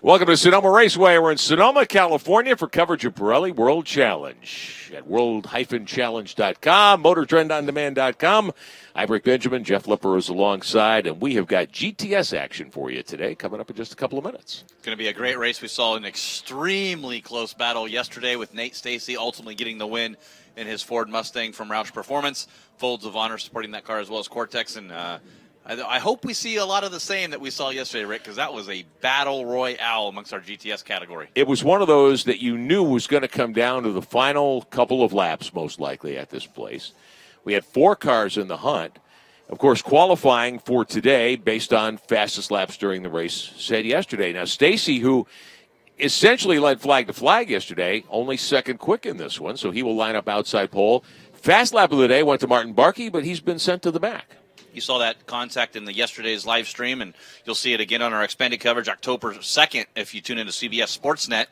Welcome to Sonoma Raceway. We're in Sonoma, California for coverage of Pirelli World Challenge at world-challenge.com, motortrendondemand.com. I'm Rick Benjamin. Jeff Lipper is alongside, and we have got GTS action for you today coming up in just a couple of minutes. It's going to be a great race. We saw an extremely close battle yesterday with Nate Stacey ultimately getting the win in his Ford Mustang from Roush Performance. Folds of Honor supporting that car as well as Cortex, and I hope we see a lot of the same that we saw yesterday, Rick, because that was a battle royale amongst our GTS category. It was one of those that you knew was going to come down to the final couple of laps, most likely, at this place. We had 4 cars in the hunt. Of course, qualifying for today, based on fastest laps during the race, said yesterday. Now, Stacey, who essentially led flag to flag yesterday, only second quick in this one, so he will line up outside pole. Fast lap of the day went to Martin Barkey, but he's been sent to the back. You saw that contact in yesterday's live stream, and you'll see it again on our expanded coverage October 2nd if you tune into CBS Sportsnet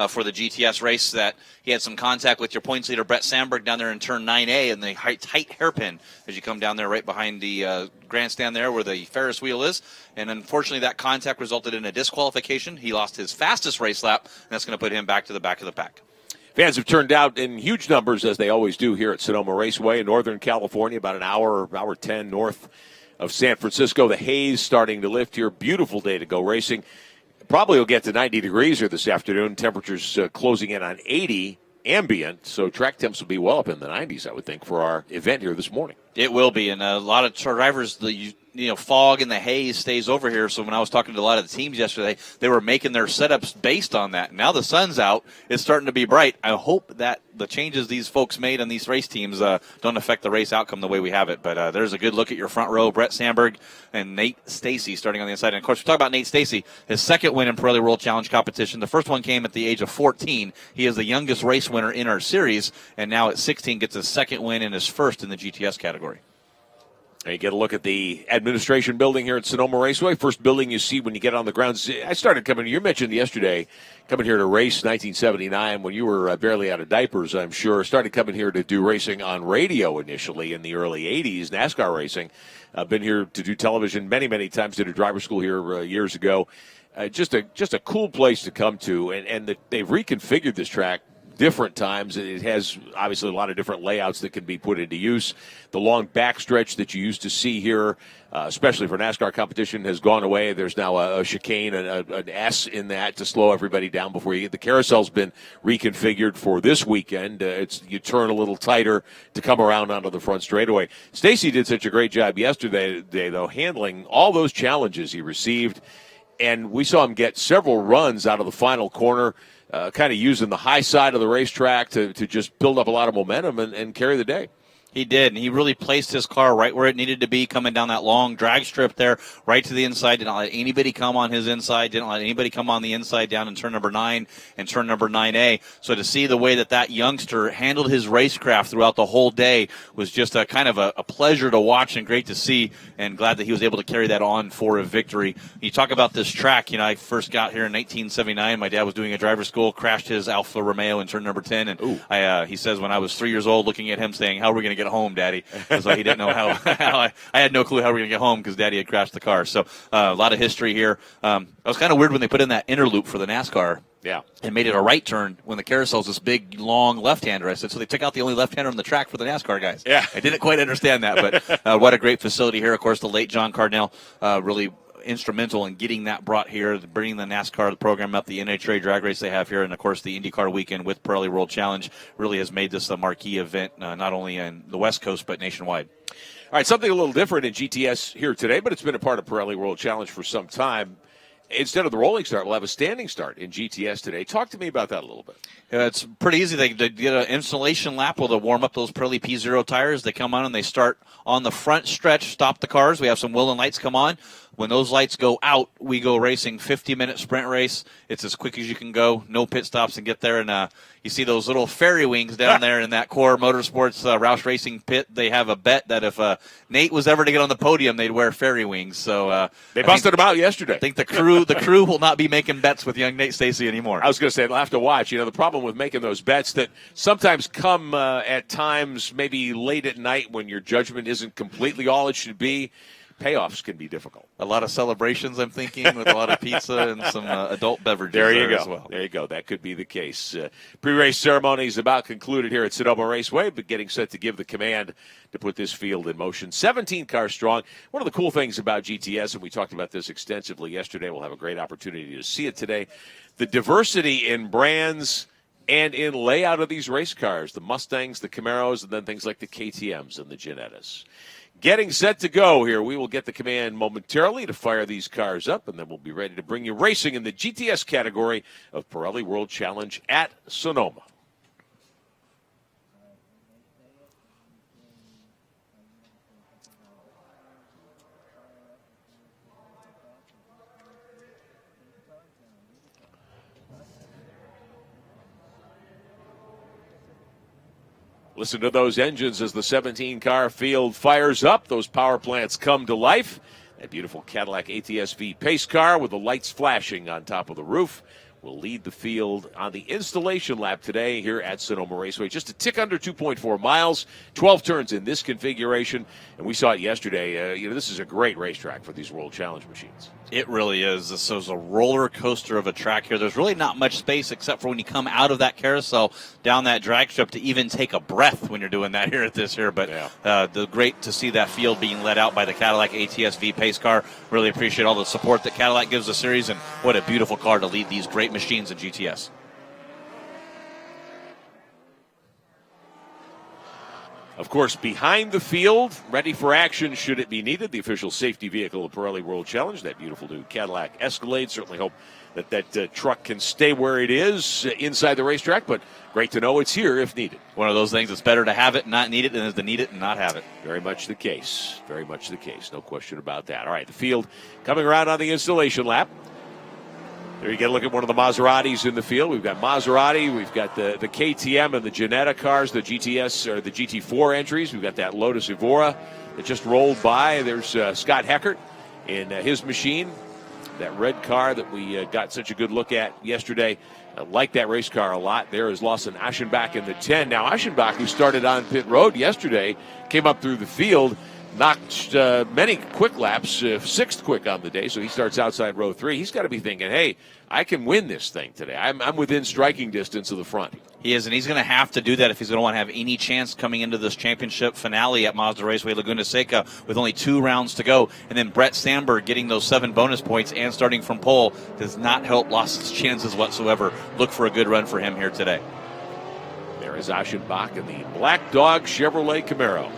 for the GTS race, that he had some contact with your points leader, Brett Sandberg, down there in turn 9A in the tight hairpin as you come down there right behind the grandstand there where the Ferris wheel is. And unfortunately, that contact resulted in a disqualification. He lost his fastest race lap, and that's going to put him back to the back of the pack. Fans have turned out in huge numbers, as they always do here at Sonoma Raceway in Northern California, about an hour 10 north of San Francisco. The haze starting to lift here. Beautiful day to go racing. Probably will get to 90 degrees here this afternoon. Temperatures closing in on 80 ambient, so track temps will be well up in the 90s, I would think, for our event here this morning. It will be, and a lot of drivers, fog and the haze stays over here. So when I was talking to a lot of the teams yesterday, they were making their setups based on that. Now the sun's out; it's starting to be bright. I hope that the changes these folks made on these race teams don't affect the race outcome the way we have it. But there's a good look at your front row: Brett Sandberg and Nate Stacey starting on the inside. And of course, we talk about Nate Stacey, his second win in Pirelli World Challenge competition. The first one came at the age of 14. He is the youngest race winner in our series, and now at 16 gets his second win and his first in the GTS category. And you get a look at the administration building here at Sonoma Raceway. First building you see when you get on the grounds. I started coming, you mentioned yesterday, coming here to race 1979 when you were barely out of diapers, I'm sure. Started coming here to do racing on radio initially in the early 80s, NASCAR racing. I've been here to do television many, many times. Did a driver school here years ago. Just a cool place to come to. And they've reconfigured this track different times. It has obviously a lot of different layouts that can be put into use. The long backstretch that you used to see here, especially for NASCAR competition, has gone away. There's now a chicane, an S in that to slow everybody down before you get. The carousel's been reconfigured for this weekend. You turn a little tighter to come around onto the front straightaway. Stacey did such a great job yesterday, though, handling all those challenges he received. And we saw him get several runs out of the final corner, kind of using the high side of the racetrack to just build up a lot of momentum and carry the day. He did, and he really placed his car right where it needed to be, coming down that long drag strip there, right to the inside. Did not let anybody come on his inside. Didn't let anybody come on the inside down in turn number 9 and turn number 9A. So to see the way that youngster handled his racecraft throughout the whole day was just a kind of a pleasure to watch and great to see, and glad that he was able to carry that on for a victory. You talk about this track. I first got here in 1979. My dad was doing a driver's school, crashed his Alfa Romeo in turn number 10, and he says when I was 3 years old, looking at him saying, "How are we going to get home, Daddy?" So he didn't know how I had no clue how we were going to get home because Daddy had crashed the car. So a lot of history here. It was kind of weird when they put in that inner loop for the NASCAR. Yeah. And made it a right turn when the carousel's this big, long left-hander. I said, so they took out the only left-hander on the track for the NASCAR guys. Yeah. I didn't quite understand that, but what a great facility here. Of course, the late John Cardinal really instrumental in getting that brought here, bringing the NASCAR program up, the NHRA drag race they have here, and, of course, the IndyCar weekend with Pirelli World Challenge really has made this a marquee event, not only in the West Coast but nationwide. All right, something a little different in GTS here today, but it's been a part of Pirelli World Challenge for some time. Instead of the rolling start, we'll have a standing start in GTS today. Talk to me about that a little bit. It's pretty easy. They get an installation lap where they'll warm up those Pirelli P0 tires. They come on and they start on the front stretch, stop the cars. We have some Willen lights come on. When those lights go out, we go racing 50-minute sprint race. It's as quick as you can go, no pit stops, and get there. And you see those little fairy wings down there in that Core Motorsports Roush Racing pit. They have a bet that if Nate was ever to get on the podium, they'd wear fairy wings. So they busted them out yesterday. I think the crew will not be making bets with young Nate Stacey anymore. I was going to say, they'll have to watch. The problem with making those bets that sometimes come at times maybe late at night when your judgment isn't completely all it should be. payoffs can be difficult. A lot of celebrations, I'm thinking, with a lot of pizza and some adult beverages. There you go. As well. There you go. That could be the case. Pre-race ceremony is about concluded here at Sonoma Raceway, but getting set to give the command to put this field in motion. 17 cars strong. One of the cool things about GTS, and we talked about this extensively yesterday, we'll have a great opportunity to see it today, the diversity in brands and in layout of these race cars, the Mustangs, the Camaros, and then things like the KTMs and the Ginettas. Getting set to go here. We will get the command momentarily to fire these cars up, and then we'll be ready to bring you racing in the GTS category of Pirelli World Challenge at Sonoma. Listen to those engines as the 17-car field fires up. Those power plants come to life. That beautiful Cadillac ATS-V pace car with the lights flashing on top of the roof will lead the field on the installation lap today here at Sonoma Raceway. Just a tick under 2.4 miles, 12 turns in this configuration. And we saw it yesterday. This is a great racetrack for these World Challenge machines. It really is. This is a roller coaster of a track here. There's really not much space except for when you come out of that carousel down that drag strip to even take a breath when you're doing that here at this here. But great to see that field being led out by the Cadillac ATS-V pace car. Really appreciate all the support that Cadillac gives the series, and what a beautiful car to lead these great machines in GTS. Of course, behind the field, ready for action should it be needed, the official safety vehicle of Pirelli World Challenge, that beautiful new Cadillac Escalade. Certainly hope that truck can stay where it is inside the racetrack, but great to know it's here if needed. One of those things, it's better to have it and not need it than it is to need it and not have it. Very much the case. Very much the case. No question about that. All right, the field coming around on the installation lap. There you get a look at one of the Maseratis in the field. We've got Maserati, we've got the KTM and the Ginetta cars, the GTS or the GT4 entries. We've got that Lotus Evora that just rolled by. There's Scott Heckert in his machine, that red car that we got such a good look at yesterday. I like that race car a lot. There is Lawson Aschenbach in the 10. Now Aschenbach, who started on pit road yesterday, came up through the field, knocked many quick laps, sixth quick on the day, so he starts outside row 3. He's got to be thinking, hey, I can win this thing today. I'm within striking distance of the front. He is, and he's going to have to do that if he's going to want to have any chance coming into this championship finale at Mazda Raceway Laguna Seca with only 2 rounds to go. And then Brett Sandberg getting those 7 bonus points and starting from pole does not help Lawson's chances whatsoever. Look for a good run for him here today. There is Aschenbach in the Black Dog Chevrolet Camaro.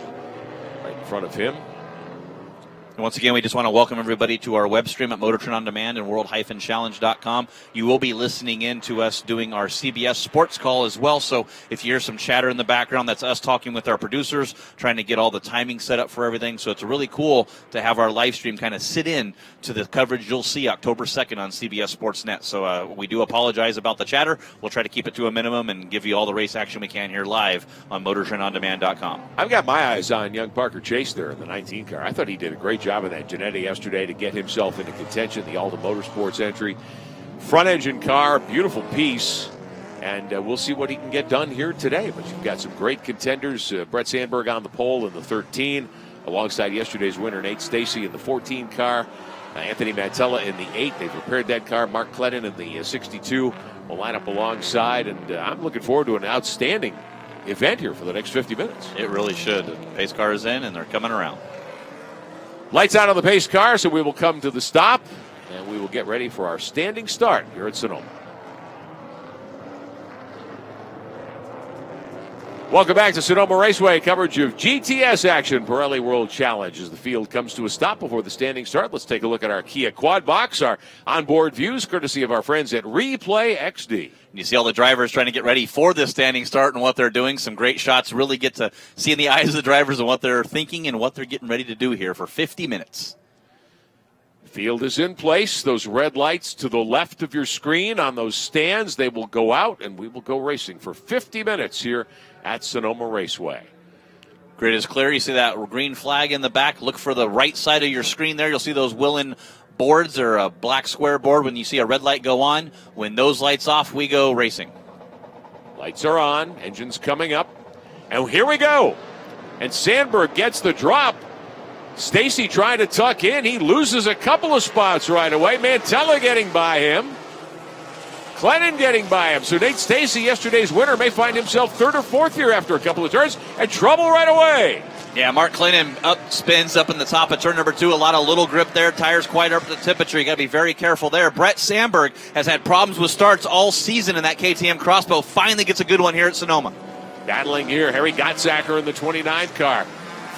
Right in front of him. And once again, we just want to welcome everybody to our web stream at Motortrend On Demand and world-challenge.com. You will be listening in to us doing our CBS sports call as well. So if you hear some chatter in the background, that's us talking with our producers, trying to get all the timing set up for everything. So it's really cool to have our live stream kind of sit in to the coverage you'll see October 2nd on CBS Sportsnet. So we do apologize about the chatter. We'll try to keep it to a minimum and give you all the race action we can here live on MotortrendOnDemand.com. I've got my eyes on young Parker Chase there in the 19 car. I thought he did a great job of that Ginetta yesterday to get himself into contention, the Alta Motorsports entry. Front engine car, beautiful piece, and we'll see what he can get done here today. But you've got some great contenders. Brett Sandberg on the pole in the 13, alongside yesterday's winner Nate Stacey in the 14 car. Anthony Mantella in the 8. They've repaired that car. Mark Clennon in the 62 will line up alongside, and I'm looking forward to an outstanding event here for the next 50 minutes. It really should. The pace car is in, and they're coming around. Lights out on the pace car, so we will come to the stop, and we will get ready for our standing start here at Sonoma. Welcome back to Sonoma Raceway, coverage of GTS action, Pirelli World Challenge. As the field comes to a stop before the standing start, let's take a look at our Kia Quad Box, our onboard views, courtesy of our friends at Replay XD. You see all the drivers trying to get ready for this standing start and what they're doing. Some great shots. Really get to see in the eyes of the drivers and what they're thinking and what they're getting ready to do here for 50 minutes. Field is in place. Those red lights to the left of your screen on those stands, they will go out, and we will go racing for 50 minutes here at Sonoma Raceway. Grid is clear. You see that green flag in the back. Look for the right side of your screen there. You'll see those Willen boards or a black square board when you see a red light go on. When those lights off, we go racing. Lights are on. Engines coming up. And here we go. And Sandberg gets the drop. Stacy trying to tuck in. He loses a couple of spots right away. Mantella getting by him. Clennon getting by him. So Nate Stacy, yesterday's winner, may find himself third or fourth here after a couple of turns and trouble right away. Yeah, Mark Clennon spins up in the top of turn number 2. A lot of little grip there. Tires quite up to the temperature. You got to be very careful there. Brett Sandberg has had problems with starts all season in that KTM Crossbow. Finally gets a good one here at Sonoma. Battling here, Harry Gottsacker in the 29 car.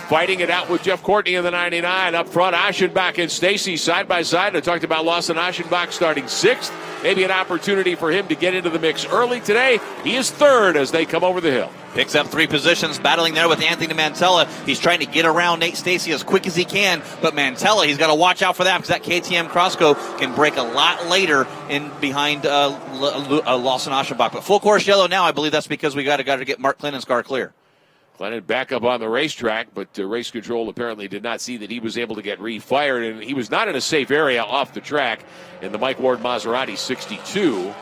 Fighting it out with Jeff Courtney in the 99. Up front, Aschenbach and Stacy side by side. I talked about Lawson Aschenbach starting 6th. Maybe an opportunity for him to get into the mix early today. He is 3rd as they come over the hill. Picks up 3 positions, battling there with Anthony Mantella. He's trying to get around Nate Stacy as quick as he can, but Mantella, he's got to watch out for that because that KTM Crossbow can break a lot later in behind Lawson Aschenbach. But full course yellow now, I believe that's because we got to get Mark Clennon's car clear. Clennon back up on the racetrack, but race control apparently did not see that he was able to get refired, and he was not in a safe area off the track in the Mike Ward Maserati 62.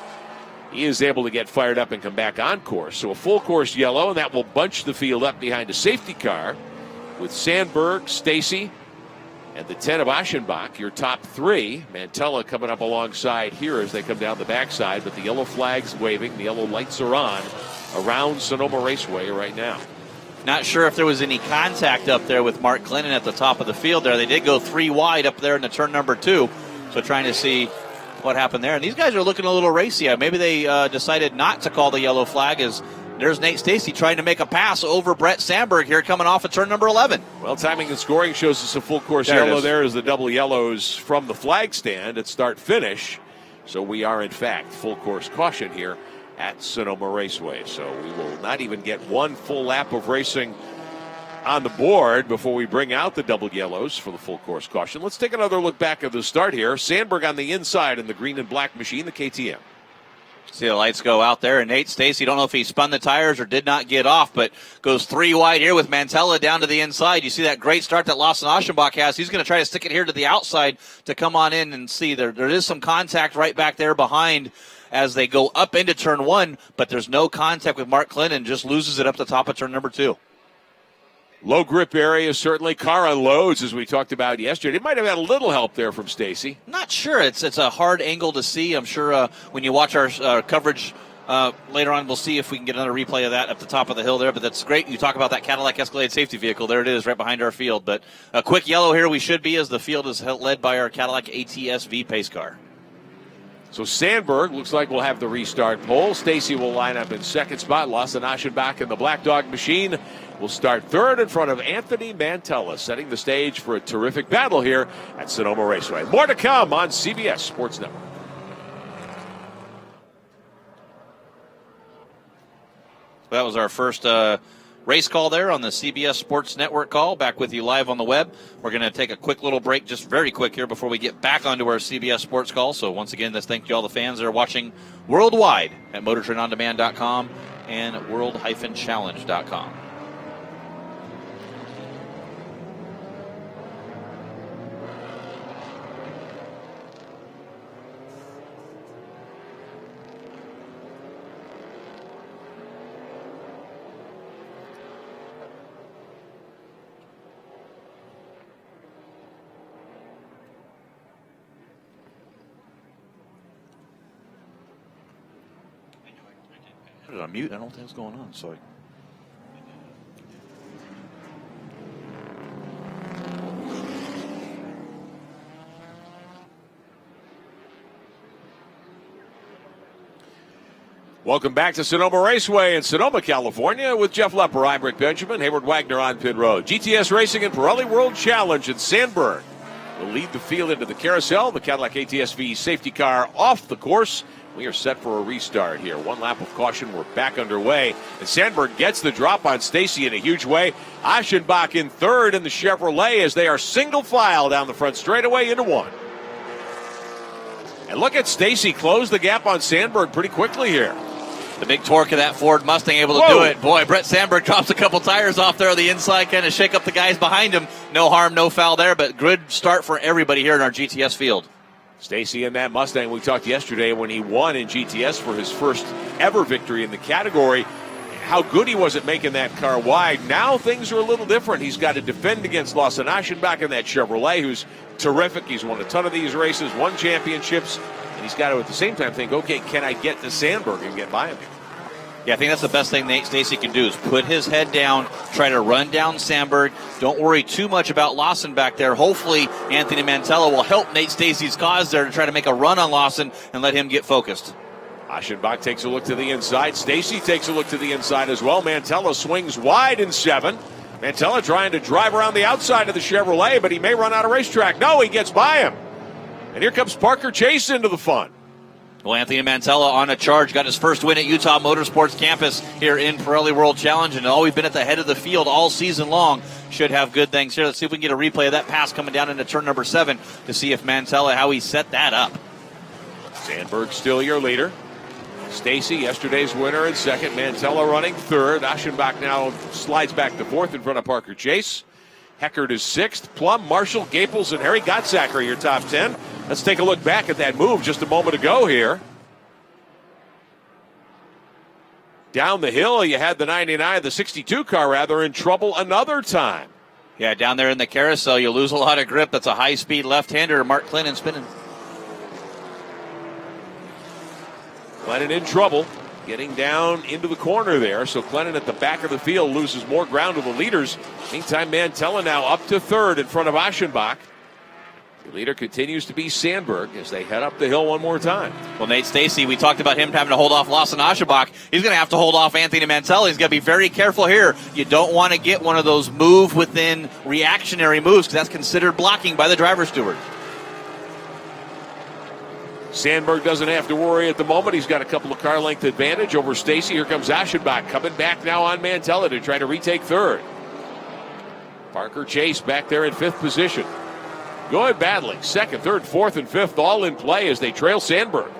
He is able to get fired up and come back on course. So a full course yellow, and that will bunch the field up behind a safety car with Sandberg, Stacy, and the 10 of Aschenbach, your top 3. Mantella coming up alongside here as they come down the backside, but the yellow flag's waving, the yellow lights are on around Sonoma Raceway right now. Not sure if there was any contact up there with Mark Clennon at the top of the field there. They did go 3 wide up there in the turn number 2, so trying to see what happened there. And these guys are looking a little racy. Maybe they decided not to call the yellow flag as there's Nate Stacy trying to make a pass over Brett Sandberg here coming off of turn number 11. Well, timing and scoring shows us a full course yellow. There is the double yellows from the flag stand at start-finish. So we are, in fact, full course caution here at Sonoma Raceway. So we will not even get one full lap of racing on the board before we bring out the double yellows for the full course caution. Let's take another look back at the start here. Sandberg on the inside in the green and black machine, the KTM. See the lights go out there, and Nate Stacy, don't know if he spun the tires or did not get off, but goes 3 wide here with Mantella down to the inside. You see that great start that Lawson Aschenbach has. He's going to try to stick it here to the outside to come on in and see. There is some contact right back there behind as they go up into turn 1, but there's no contact with Mark Clennon, just loses it up the top of turn number 2. Low grip area, certainly. Car unloads, as we talked about yesterday. It might have had a little help there from Stacy. Not sure. It's a hard angle to see. I'm sure when you watch our coverage later on, we'll see if we can get another replay of that at the top of the hill there. But that's great. You talk about that Cadillac Escalade safety vehicle. There it is right behind our field. But a quick yellow here we should be as the field is led by our Cadillac ATS V pace car. So Sandberg looks like we'll have the restart pole. Stacy will line up in second spot. Lawson Aschenbach in the Black Dog machine will start third in front of Anthony Mantella, setting the stage for a terrific battle here at Sonoma Raceway. More to come on CBS Sports Network. That was our first race call there on the CBS Sports Network call. Back with you live on the web. We're going to take a quick little break, just very quick here before we get back onto our CBS Sports call. So once again, let's thank you all the fans that are watching worldwide at MotorTrendOnDemand.com and World-Challenge.com. On mute. I don't think what's going on. So welcome back to Sonoma Raceway in Sonoma, California with Jeff Lepper. I'm Rick Benjamin. Hayward Wagner on pit road. GTS Racing and Pirelli World Challenge at Sandberg will lead the field into the carousel. The Cadillac ATS-V safety car off the course. We are set for a restart here. One lap of caution. We're back underway. And Sandberg gets the drop on Stacy in a huge way. Aschenbach in third in the Chevrolet as they are single file down the front straightaway into 1. And look at Stacy close the gap on Sandberg pretty quickly here. The big torque of that Ford Mustang able to do it. Boy, Brett Sandberg drops a couple tires off there on the inside, kind of shake up the guys behind him. No harm, no foul there, but good start for everybody here in our GTS field. Stacy in that Mustang, we talked yesterday when he won in GTS for his first ever victory in the category. how good he was at making that car wide. Now things are a little different. He's got to defend against Lawson Aschenbach in that Chevrolet, who's terrific. He's won a ton of these races, won championships, and he's got to at the same time think, okay, can I get to Sandberg and get by him? Yeah, I think that's the best thing Nate Stacey can do is put his head down, try to run down Sandberg. Don't worry too much about Lawson back there. Hopefully, Anthony Mantella will help Nate Stacey's cause there to try to make a run on Lawson and let him get focused. Aschenbach takes a look to the inside. Stacey takes a look to the inside as well. Mantella swings wide in 7. Mantella trying to drive around the outside of the Chevrolet, but he may run out of racetrack. No, he gets by him. And here comes Parker Chase into the fun. Well, Anthony Mantella on a charge, got his first win at Utah Motorsports Campus here in Pirelli World Challenge, and always been at the head of the field all season long. Should have good things here. Let's see if we can get a replay of that pass coming down into turn number 7 to see if Mantella, how he set that up. Sandberg still your leader. Stacey, yesterday's winner in 2nd. Mantella running 3rd. Aschenbach now slides back to 4th in front of Parker Chase. Heckert is 6th. Plum, Marshall, Gaples, and Harry Gottsacker are your top 10. Let's take a look back at that move just a moment ago here. Down the hill, you had the 99, the 62 car rather, in trouble another time. Yeah, down there in the carousel, you lose a lot of grip. That's a high-speed left-hander. Mark Clinton spinning. Clinton in trouble, getting down into the corner there. So Clinton at the back of the field loses more ground to the leaders. Meantime, Mantella now up to 3rd in front of Aschenbach. The leader continues to be Sandberg as they head up the hill one more time. Well, Nate Stacey, we talked about him having to hold off Lawson Aschenbach. He's going to have to hold off Anthony Mantella. He's going to be very careful here. You don't want to get one of those move within reactionary moves because that's considered blocking by the driver's steward. Sandberg doesn't have to worry at the moment. He's got a couple of car length advantage over Stacey. Here comes Aschenbach coming back now on Mantella to try to retake 3rd. Parker Chase back there in 5th position. Good battling. 2nd, 3rd, 4th, and 5th all in play as they trail Sandberg.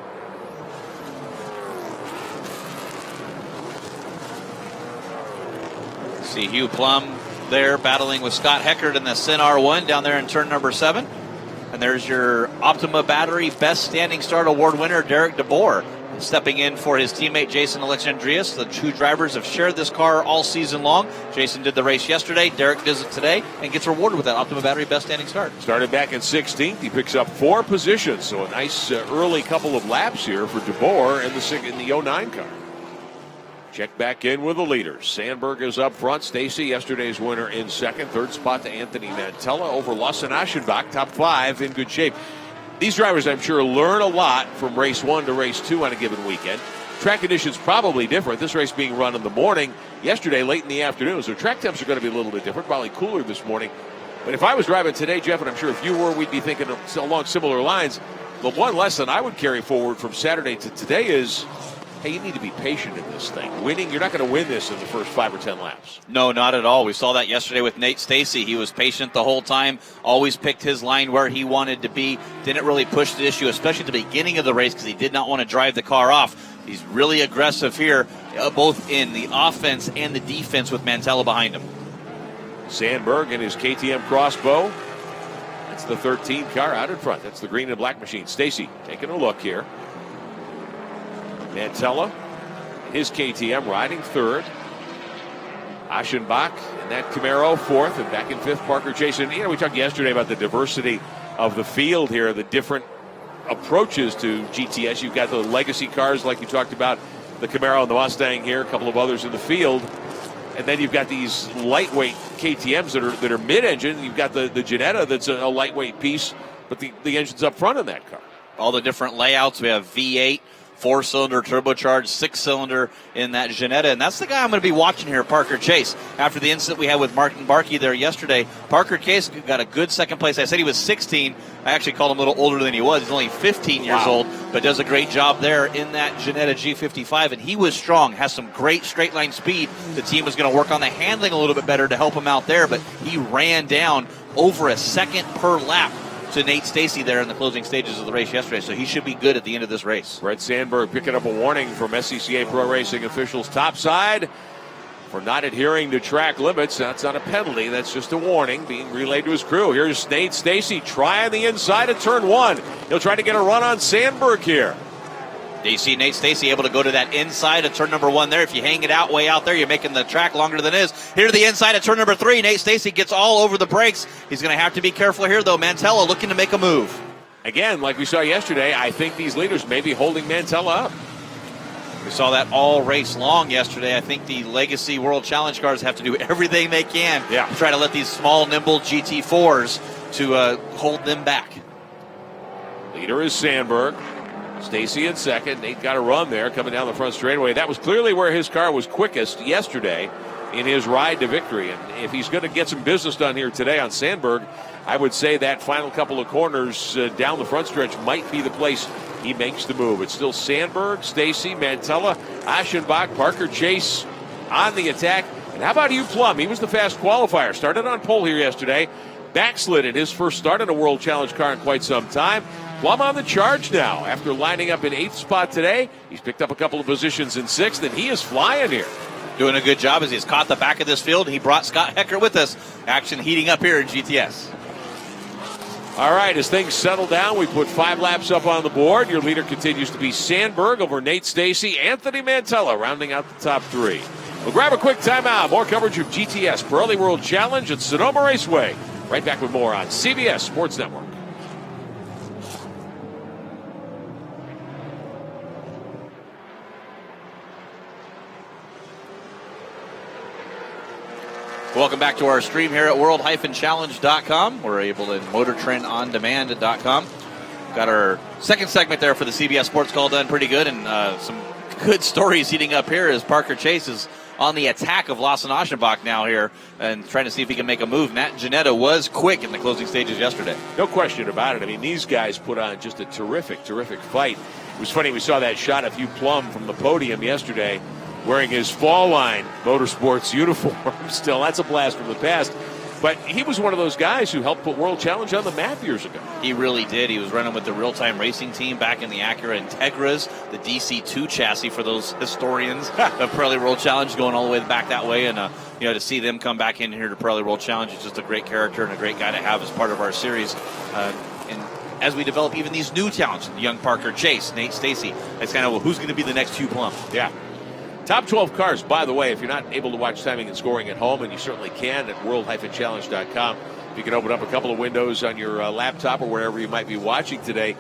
See Hugh Plum there battling with Scott Heckert in the Sin R1 down there in turn number 7. And there's your Optima Battery Best Standing Start Award winner, Derek DeBoer, stepping in for his teammate, Jason Alexandrius. The two drivers have shared this car all season long. Jason did the race yesterday. Derek does it today and gets rewarded with that Optima Battery Best Standing Start. Started back in 16th. He picks up 4 positions. So a nice early couple of laps here for DeBoer in the 09 car. Check back in with the leaders. Sandberg is up front. Stacey, yesterday's winner, in 2nd. 3rd spot to Anthony Mantella over Lawson Aschenbach. Top 5 in good shape. These drivers, I'm sure, learn a lot from race 1 to race 2 on a given weekend. Track conditions probably different. This race being run in the morning, yesterday late in the afternoon. So track temps are going to be a little bit different, probably cooler this morning. But if I was driving today, Jeff, and I'm sure if you were, we'd be thinking along similar lines. The one lesson I would carry forward from Saturday to today is, hey, you need to be patient in this thing. Winning, you're not going to win this in the first 5 or 10 laps. No, not at all. We saw that yesterday with Nate Stacey. He was patient the whole time, always picked his line where he wanted to be, didn't really push the issue, especially at the beginning of the race because he did not want to drive the car off. He's really aggressive here, both in the offense and the defense with Mantella behind him. Sandberg and his KTM Crossbow. That's the 13 car out in front. That's the green and black machine. Stacey taking a look here. Mantella, his KTM riding 3rd. Aschenbach and that Camaro 4th, and back in 5th, Parker Chase. And, we talked yesterday about the diversity of the field here, the different approaches to GTS. You've got the legacy cars like you talked about, the Camaro and the Mustang here, a couple of others in the field. And then you've got these lightweight KTMs that are mid-engine. You've got the Ginetta that's a lightweight piece, but the engine's up front in that car. All the different layouts. We have V8, 4-cylinder turbocharged, 6-cylinder in that Ginetta. And that's the guy I'm going to be watching here, Parker Chase. After the incident we had with Martin Barkey there yesterday, Parker Chase got a good second place. I said he was 16. I actually called him a little older than he was. He's only 15 years old, but does a great job there in that Ginetta G55. And he was strong, has some great straight line speed. The team was going to work on the handling a little bit better to help him out there, but he ran down over a second per lap to Nate Stacey there in the closing stages of the race yesterday, so he should be good at the end of this race. Brett Sandberg picking up a warning from SCCA Pro Racing officials topside for not adhering to track limits. That's not a penalty, that's just a warning being relayed to his crew. Here's Nate Stacey trying the inside of turn 1. He'll try to get a run on Sandberg here. You see Nate Stacy able to go to that inside of turn number 1 there. If you hang it out way out there, you're making the track longer than it is. Here to the inside of turn number 3. Nate Stacy gets all over the brakes. He's going to have to be careful here, though. Mantella looking to make a move. Again, like we saw yesterday, I think these leaders may be holding Mantella up. We saw that all race long yesterday. I think the Legacy World Challenge cars have to do everything they can to try to let these small, nimble GT4s to hold them back. Leader is Sandberg. Stacy in second. Nate got a run there coming down the front straightaway. That was clearly where his car was quickest yesterday in his ride to victory. And if he's going to get some business done here today on Sandberg, I would say that final couple of corners down the front stretch might be the place he makes the move. It's still Sandberg, Stacy, Mantella, Aschenbach, Parker Chase on the attack. And how about Hugh Plum? He was the fast qualifier. Started on pole here yesterday. Backslid in his first start in a World Challenge car in quite some time. Plum on the charge now. After lining up in 8th spot today, he's picked up a couple of positions in 6th, and he is flying here. Doing a good job as he's caught the back of this field. He brought Scott Hecker with us. Action heating up here in GTS. All right, as things settle down, we put 5 laps up on the board. Your leader continues to be Sandberg over Nate Stacy. Anthony Mantella rounding out the top 3. We'll grab a quick timeout. More coverage of GTS Pirelli World Challenge at Sonoma Raceway. Right back with more on CBS Sports Network. Welcome back to our stream here at world-challenge.com. We're able to motortrendondemand.com. Got our second segment there for the CBS Sports Call done pretty good, and some good stories heating up here as Parker Chase is on the attack of Lawson Aschenbach now here and trying to see if he can make a move. Matt Janetta was quick in the closing stages yesterday. No question about it. I mean, these guys put on just a terrific fight. It was funny, we saw that shot of Hugh Plum from the podium yesterday wearing his Fall Line Motorsports uniform still. That's a blast from the past. But he was one of those guys who helped put World Challenge on the map years ago. He really did. He was running with the real-time racing team back in the Acura Integras, the DC2 chassis for those historians of Pirelli World Challenge, going all the way back that way. And, to see them come back in here to Pirelli World Challenge is just a great character and a great guy to have as part of our series. And as we develop even these new talents, young Parker Chase, Nate Stacy, it's kind of who's going to be the next Hugh Plum. Yeah. Top 12 cars, by the way, if you're not able to watch timing and scoring at home, and you certainly can at world-challenge.com, you can open up a couple of windows on your laptop or wherever you might be watching today.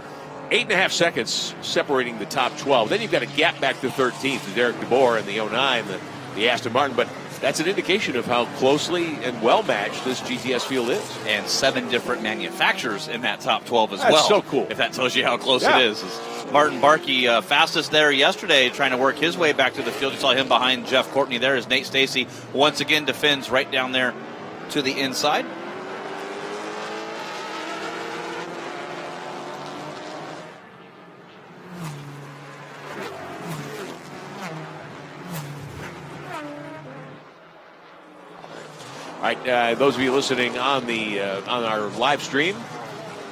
8.5 seconds separating the top 12. Then you've got a gap back to 13th to Derek DeBoer in the 09, the Aston Martin. But that's an indication of how closely and well-matched this GTS field is. And 7 different manufacturers in that top 12 as That's well. So cool. If that tells you how close it is. Martin Barkey, fastest there yesterday, trying to work his way back to the field. You saw him behind Jeff Courtney there as Nate Stacy once again defends right down there to the inside. All right, those of you listening on our live stream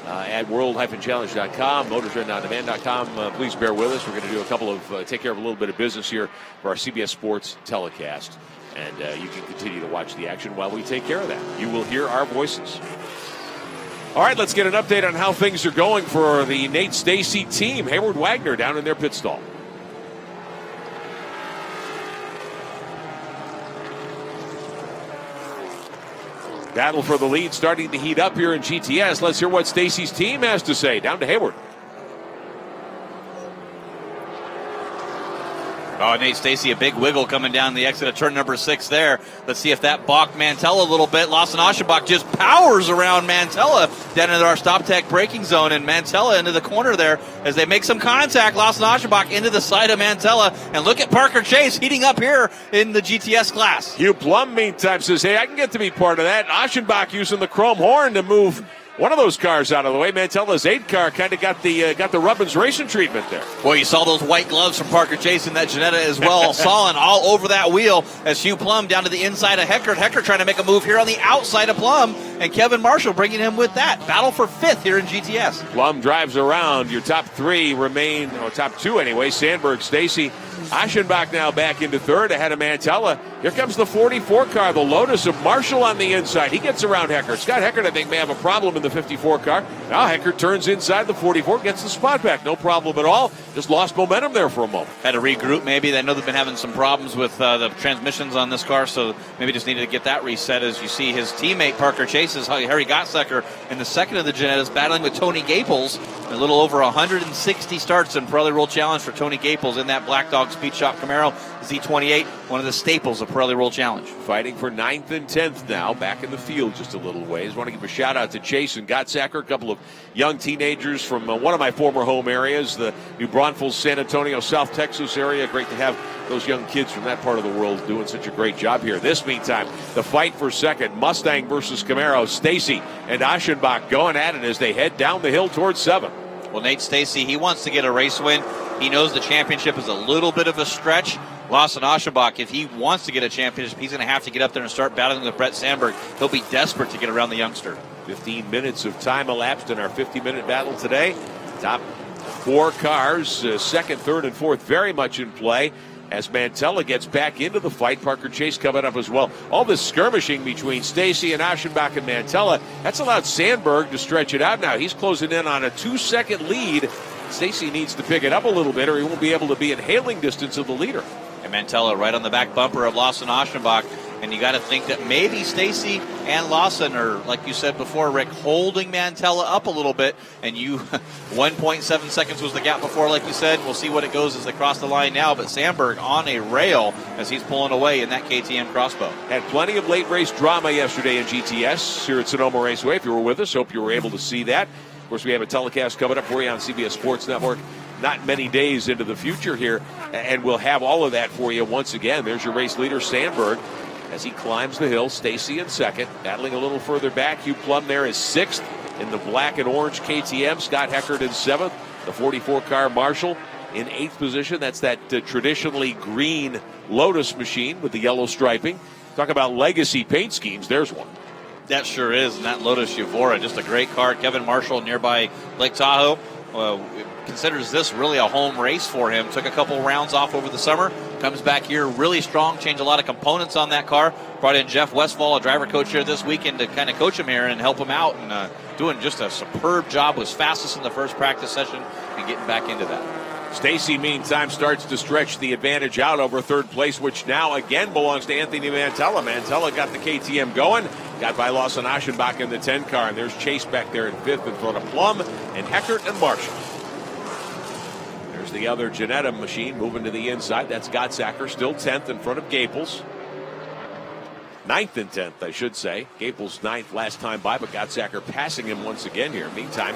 at world-challenge.com, motortrendondemand.com, please bear with us. We're going to take care of a little bit of business here for our CBS Sports telecast. And you can continue to watch the action while we take care of that. You will hear our voices. All right, let's get an update on how things are going for the Nate Stacy team. Hayward Wagner down in their pit stall. Battle for the lead starting to heat up here in GTS. Let's hear what Stacy's team has to say. Down to Hayward. Oh, Nate Stacy, a big wiggle coming down the exit of turn number 6 there. Let's see if that balked Mantella a little bit. Lawson Aschenbach just powers around Mantella down into our stop tech braking zone, and Mantella into the corner there as they make some contact. Lawson Aschenbach into the side of Mantella, and look at Parker Chase heating up here in the GTS class. Hugh Plum, meantime, says, hey, I can get to be part of that. Aschenbach using the chrome horn to move one of those cars out of the way. Mantella's 8 car kind of got the Rubbins racing treatment there. Boy, you saw those white gloves from Parker Chase in that Janetta as well. Sawing all over that wheel as Hugh Plum down to the inside of Hecker. Hecker trying to make a move here on the outside of Plum, and Kevin Marshall bringing him with that. Battle for 5th here in GTS. Plum drives around. Your top 3 remain, or top 2 anyway, Sandberg, Stacy. Aschenbach now back into 3rd ahead of Mantella. Here comes the 44 car, the Lotus of Marshall on the inside. He gets around Heckert. Scott Heckert, I think, may have a problem in the 54 car. Now Heckert turns inside the 44, gets the spot back. No problem at all. Just lost momentum there for a moment. Had to regroup maybe. I know they've been having some problems with the transmissions on this car, so maybe just needed to get that reset. As you see his teammate Parker Chase's Harry Gottsacker in the second of the Genettas battling with Tony Gaples. A little over 160 starts in Pirelli World Challenge for Tony Gaples in that Black Dog Speed Shop Camaro Z28, one of the staples of Pirelli World Challenge. Fighting for 9th and 10th now, back in the field just a little ways. Want to give a shout out to Chase and Gottsacker, a couple of young teenagers from one of my former home areas, the New Braunfels, San Antonio, South Texas area. Great to have those young kids from that part of the world doing such a great job here. This, meantime, the fight for second, Mustang versus Camaro. Stacy and Aschenbach going at it as they head down the hill towards 7. Well, Nate Stacy, he wants to get a race win. He knows the championship is a little bit of a stretch. Lawson Aschenbach, if he wants to get a championship, he's going to have to get up there and start battling with Brett Sandberg. He'll be desperate to get around the youngster. 15 minutes of time elapsed in our 50-minute battle today. Top 4 cars, second, third, and fourth, very much in play. As Mantella gets back into the fight, Parker Chase coming up as well. All this skirmishing between Stacy and Aschenbach and Mantella, that's allowed Sandberg to stretch it out now. He's closing in on a 2-second lead. Stacy needs to pick it up a little bit or he won't be able to be in hailing distance of the leader. And Mantella right on the back bumper of Lawson Aschenbach. And you got to think that maybe Stacy and Lawson are, like you said before, Rick, holding Mantella up a little bit. And 1.7 seconds was the gap before, like you said. We'll see what it goes as they cross the line now. But Sandberg on a rail as he's pulling away in that KTM crossbow. Had plenty of late race drama yesterday in GTS here at Sonoma Raceway. If you were with us, hope you were able to see that. Of course, we have a telecast coming up for you on CBS Sports Network. Not many days into the future here, and we'll have all of that for you once again. There's your race leader, Sandberg, as he climbs the hill. Stacy in second, battling a little further back. Hugh Plum there is 6th in the black and orange KTM. Scott Heckert in 7th. The 44 car Marshall in 8th position. That's that traditionally green Lotus machine with the yellow striping. Talk about legacy paint schemes. There's one. That sure is, and that Lotus Evora, just a great car. Kevin Marshall nearby Lake Tahoe considers this really a home race for him. Took a couple rounds off over the summer, comes back here really strong, changed a lot of components on that car. Brought in Jeff Westfall, a driver coach here this weekend, to kind of coach him here and help him out, and doing just a superb job. Was fastest in the first practice session and getting back into that. Stacy, meantime, starts to stretch the advantage out over third place, which now again belongs to Anthony Mantella. Mantella got the KTM going, got by Lawson Aschenbach in the 10 car, and there's Chase back there in 5th in front of Plum and Heckert and Marshall. There's the other Genetta machine moving to the inside. That's Gottsacker, still 10th in front of Gaples. 9th and 10th, I should say. Gaples 9th last time by, but Gottsacker passing him once again here. Meantime,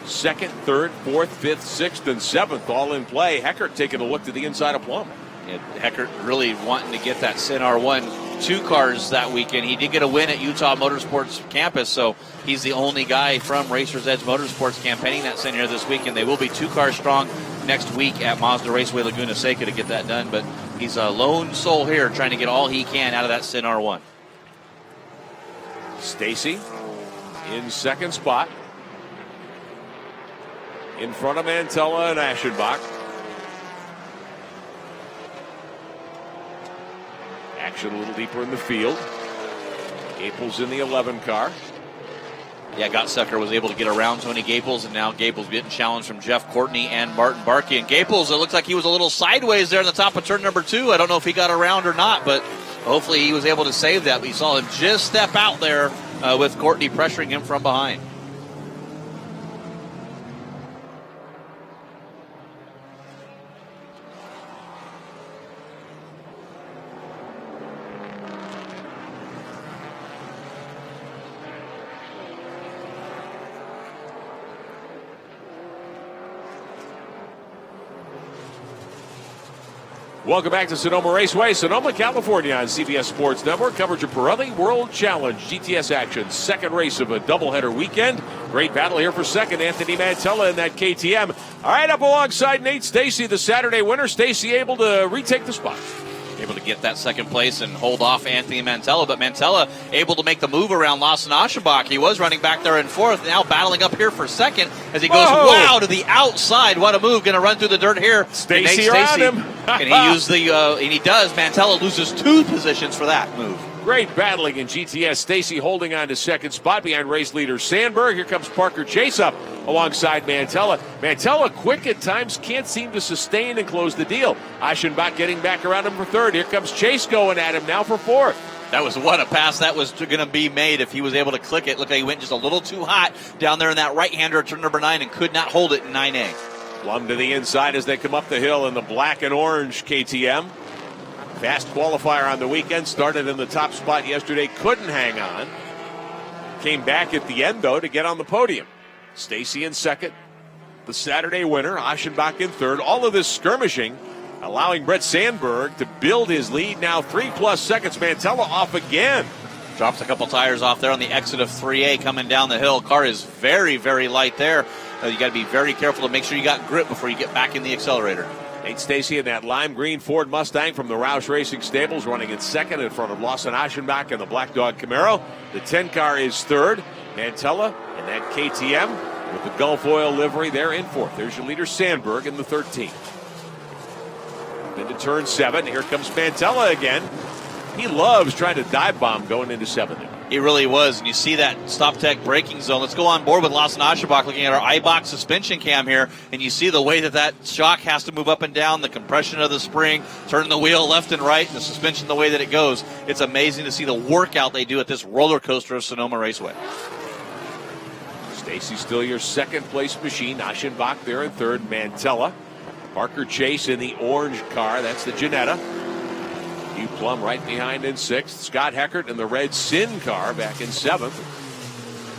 2nd, 3rd, 4th, 5th, 6th, and 7th all in play. Heckert taking a look to the inside of Plum. Yeah, Heckert really wanting to get that Sin R1 2 cars that weekend. He did get a win at Utah Motorsports campus, so he's the only guy from Racer's Edge Motorsports campaigning that Sin here this weekend. They will be 2 cars strong next week at Mazda Raceway Laguna Seca to get that done, but he's a lone soul here trying to get all he can out of that Sin R1. Stacy in 2nd spot, in front of Mantella and Aschenbach. Action a little deeper in the field. Gaples in the 11 car. Yeah, Gottsacker was able to get around Tony Gaples, and now Gaples getting challenged from Jeff Courtney and Martin Barkey. And Gaples, it looks like he was a little sideways there on the top of turn number 2. I don't know if he got around or not, but hopefully he was able to save that. But you saw him just step out there with Courtney pressuring him from behind. Welcome back to Sonoma Raceway, Sonoma, California on CBS Sports Network. Coverage of Pirelli World Challenge GTS action. Second race of a doubleheader weekend. Great battle here for second. Anthony Mantella in that KTM. All right, up alongside Nate Stacy, the Saturday winner. Stacy able to retake the spot. able to get that second place and hold off Anthony Mantella, but Mantella able to make the move around Lawson Aschenbach. He was running back there in fourth, now battling up here for second as he goes to the outside. What a move, going to run through the dirt here. Stacy around him. And he used and he does. Mantella loses 2 positions for that move. Great battling in GTS. Stacy holding on to second spot behind race leader Sandberg. Here comes Parker Chase up alongside Mantella. Mantella quick at times, can't seem to sustain and close the deal. Aschenbach getting back around him for third. Here comes Chase going at him now for fourth. That was what a pass that was going to be made if he was able to click it. Look like he went just a little too hot down there in that right-hander at turn number 9 and could not hold it in 9A. Plum to the inside as they come up the hill in the black and orange KTM. Fast qualifier on the weekend, started in the top spot yesterday, couldn't hang on. Came back at the end, though, to get on the podium. Stacy in second, the Saturday winner, Aschenbach in third. All of this skirmishing, allowing Brett Sandberg to build his lead. Now 3+ seconds, Mantella off again. Drops a couple tires off there on the exit of 3A coming down the hill. Car is very, very light there. You got to be very careful to make sure you got grip before you get back in the accelerator. Nate Stacy in that lime green Ford Mustang from the Roush Racing Stables, running in second in front of Lawson Aschenbach and the Black Dog Camaro. The 10 car is third. Mantella and that KTM with the Gulf Oil livery, they're in fourth. There's your leader Sandberg in the 13. Then to turn 7, here comes Mantella again. He loves trying to dive bomb going into 7 there. He really was, and you see that Stop Tech braking zone. Let's go on board with Lawson Aschenbach, looking at our iBox suspension cam here, and you see the way that shock has to move up and down, the compression of the spring, turning the wheel left and right, and the suspension the way that it goes. It's amazing to see the workout they do at this roller coaster of Sonoma Raceway. Stacy still your second place machine. Aschenbach there in third. Mantella. Parker Chase in the orange car. That's the Ginetta. Hugh Plum right behind in sixth. Scott Heckert in the red Sin car back in seventh.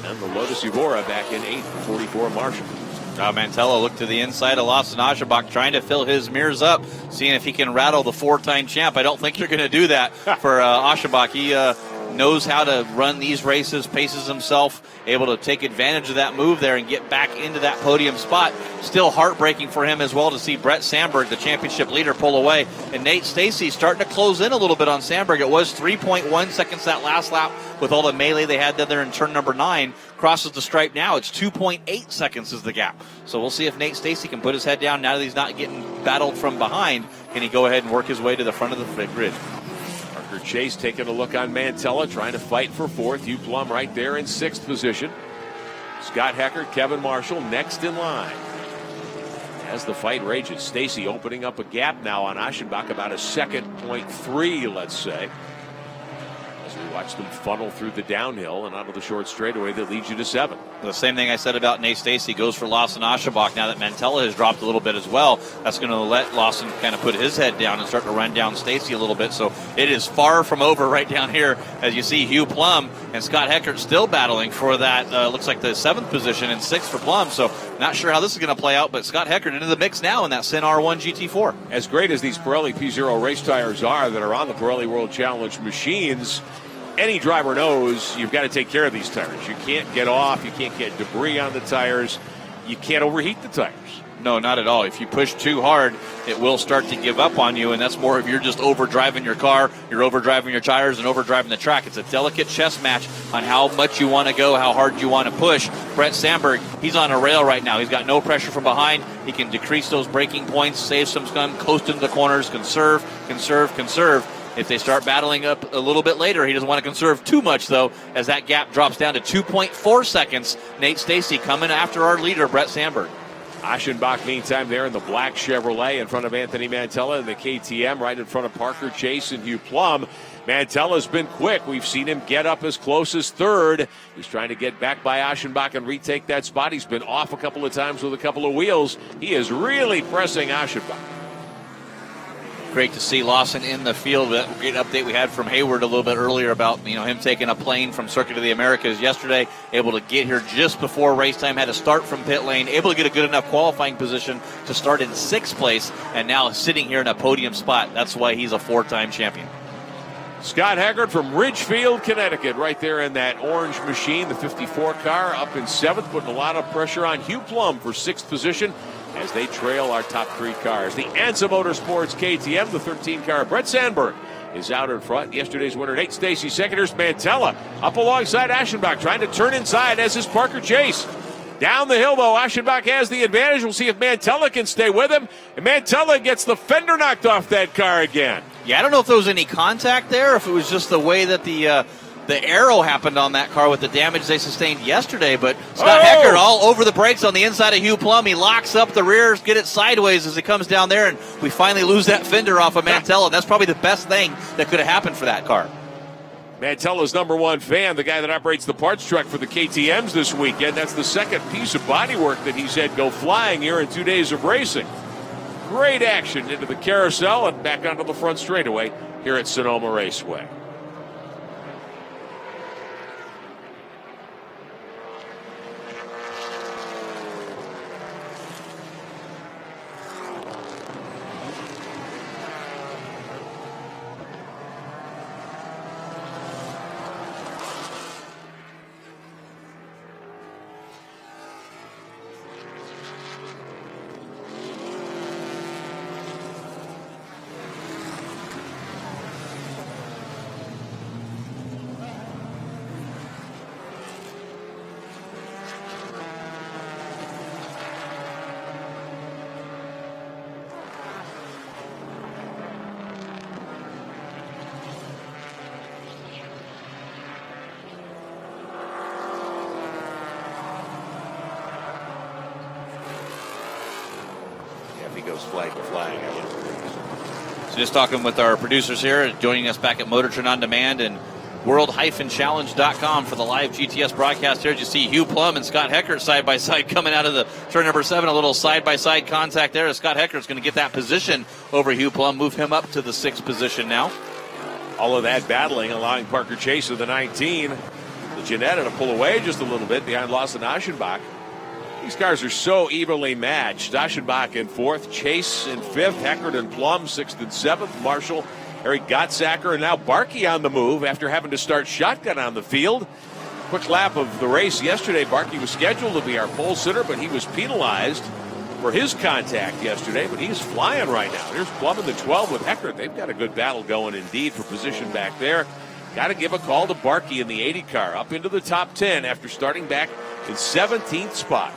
And the Lotus Evora back in eighth. 44 Marshall. Mantella looked to the inside of Lawson Aschenbach, trying to fill his mirrors up, seeing if he can rattle the 4-time champ. I don't think you're going to do that for Aschenbach. He knows how to run these races, paces himself, able to take advantage of that move there and get back into that podium spot. Still heartbreaking for him as well to see Brett Sandberg, the championship leader, pull away. And Nate Stacy starting to close in a little bit on Sandberg. It was 3.1 seconds that last lap with all the melee they had there in turn number 9. Crosses the stripe now. It's 2.8 seconds is the gap. So we'll see if Nate Stacy can put his head down now that he's not getting battled from behind. Can he go ahead and work his way to the front of the grid? Parker Chase taking a look on Mantella, trying to fight for fourth. Hugh Plum right there in sixth position. Scott Heckert, Kevin Marshall next in line. As the fight rages, Stacy opening up a gap now on Aschenbach, about a second, 0.3, let's say. As we watch them funnel through the downhill and onto the short straightaway that leads you to 7. The same thing I said about Nate Stacy goes for Lawson Aschenbach. Now that Mantella has dropped a little bit as well, that's going to let Lawson kind of put his head down and start to run down Stacy a little bit. So it is far from over right down here as you see Hugh Plum and Scott Heckert still battling for that, looks like the 7th position and 6th for Plum. So not sure how this is going to play out, but Scott Heckert into the mix now in that Sin R1 GT4. As great as these Pirelli P0 race tires are that are on the Pirelli World Challenge machines, any driver knows you've got to take care of these tires. You can't get off. You can't get debris on the tires. You can't overheat the tires. No, not at all. If you push too hard, it will start to give up on you, and that's more if you're just overdriving your car, you're overdriving your tires, and overdriving the track. It's a delicate chess match on how much you want to go, how hard you want to push. Brett Sandberg, he's on a rail right now. He's got no pressure from behind. He can decrease those braking points, save some scum, coast into the corners, conserve. If they start battling up a little bit later, he doesn't want to conserve too much, though, as that gap drops down to 2.4 seconds. Nate Stacy coming after our leader, Brett Sandberg. Aschenbach, meantime, there in the black Chevrolet in front of Anthony Mantella and the KTM, right in front of Parker Chase and Hugh Plum. Mantella's been quick. We've seen him get up as close as third. He's trying to get back by Aschenbach and retake that spot. He's been off a couple of times with a couple of wheels. He is really pressing Aschenbach. Great to see Lawson in the field. That great update we had from Hayward a little bit earlier about him taking a plane from Circuit of the Americas yesterday, able to get here just before race time, had to start from pit lane, able to get a good enough qualifying position to start in 6th place, and now sitting here in a podium spot. That's why he's a 4-time champion. Scott Heckert from Ridgefield, Connecticut, right there in that orange machine, the 54 car, up in 7th, putting a lot of pressure on Hugh Plum for 6th position. as they trail our top three cars. The Ansa Motorsports KTM, the 13-car Brett Sandberg, is out in front. Yesterday's winner, Nate Stacey. Second, here's Mantella up alongside Aschenbach, trying to turn inside, as is Parker Chase. Down the hill, though, Aschenbach has the advantage. We'll see if Mantella can stay with him. And Mantella gets the fender knocked off that car again. Yeah, I don't know if there was any contact there, or if it was just the way that the arrow happened on that car with the damage they sustained yesterday. But Scott Heckert all over the brakes on the inside of Hugh Plum. He locks up the rear, get it sideways as it comes down there, and we finally lose that fender off of Mantella. And that's probably the best thing that could have happened for that car. Mantella's number one fan, the guy that operates the parts truck for the KTMs this weekend. That's the second piece of bodywork that he's had go flying here in 2 days of racing. Great action into the carousel and back onto the front straightaway here at Sonoma Raceway. Goes flag to flag. So just talking with our producers here, joining us back at Motortrend On Demand and world-challenge.com for the live GTS broadcast here. You see Hugh Plum and Scott Heckert side by side coming out of the turn number 7. A little side-by-side contact there as Scott Heckert's going to get that position over Hugh Plum, move him up to the 6th position now. All of that battling, allowing Parker Chase of the 19, the Ginetta, to pull away just a little bit behind Lawson Aschenbach. These cars are so evenly matched. Aschenbach in 4th, Chase in 5th, Heckert and Plum 6th and 7th, Marshall, Eric Gottsacker, and now Barkey on the move after having to start shotgun on the field. Quick lap of the race yesterday. Barkey was scheduled to be our pole sitter, but he was penalized for his contact yesterday, but he's flying right now. Here's Plum in the 12 with Heckert. They've got a good battle going indeed for position back there. Got to give a call to Barkey in the 80 car, up into the top 10 after starting back in 17th spot.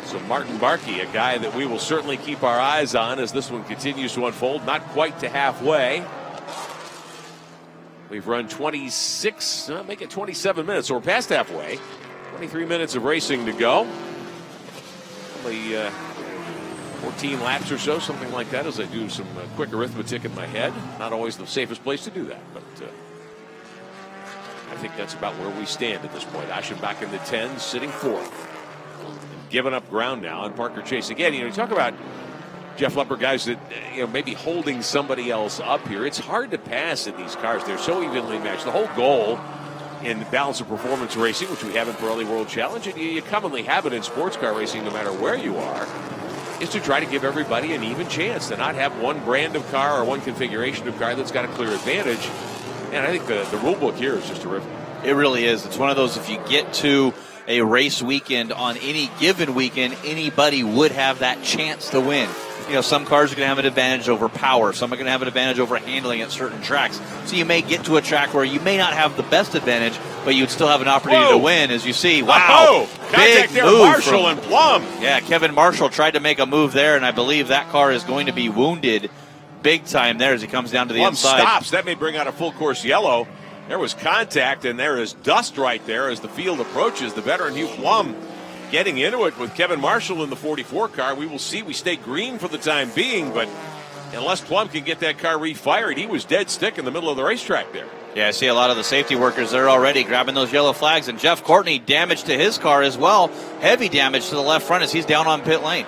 So Martin Barkey, a guy that we will certainly keep our eyes on as this one continues to unfold. Not quite to halfway. We've run 26, make it 27 minutes, so we're past halfway. 23 minutes of racing to go. Only 14 laps or so, something like that, as I do some quick arithmetic in my head. Not always the safest place to do that, but I think that's about where we stand at this point. Aschenbach in the 10, sitting 4th. Giving up ground now on Parker Chase. Again, you talk about Jeff Lepper, guys that maybe holding somebody else up here. It's hard to pass in these cars. They're so evenly matched. The whole goal in balance of performance racing, which we have in Pirelli World Challenge, and you commonly have it in sports car racing no matter where you are, is to try to give everybody an even chance, to not have one brand of car or one configuration of car that's got a clear advantage. And I think the rule book here is just terrific. It really is. It's one of those, if you get to a race weekend on any given weekend, anybody would have that chance to win. Some cars are going to have an advantage over power. Some are going to have an advantage over handling at certain tracks. So you may get to a track where you may not have the best advantage, but you'd still have an opportunity to win, as you see. Wow. Big there, move. Marshall and Plum. Yeah, Kevin Marshall tried to make a move there, and I believe that car is going to be wounded big time there as he comes down to the inside. Plum stops. That may bring out a full course yellow. There was contact, and there is dust right there as the field approaches. The veteran Hugh Plum getting into it with Kevin Marshall in the 44 car. We will see. We stay green for the time being, but unless Plum can get that car refired, he was dead stick in the middle of the racetrack there. Yeah, I see a lot of the safety workers there already grabbing those yellow flags, and Jeff Courtney damage to his car as well. Heavy damage to the left front as he's down on pit lane.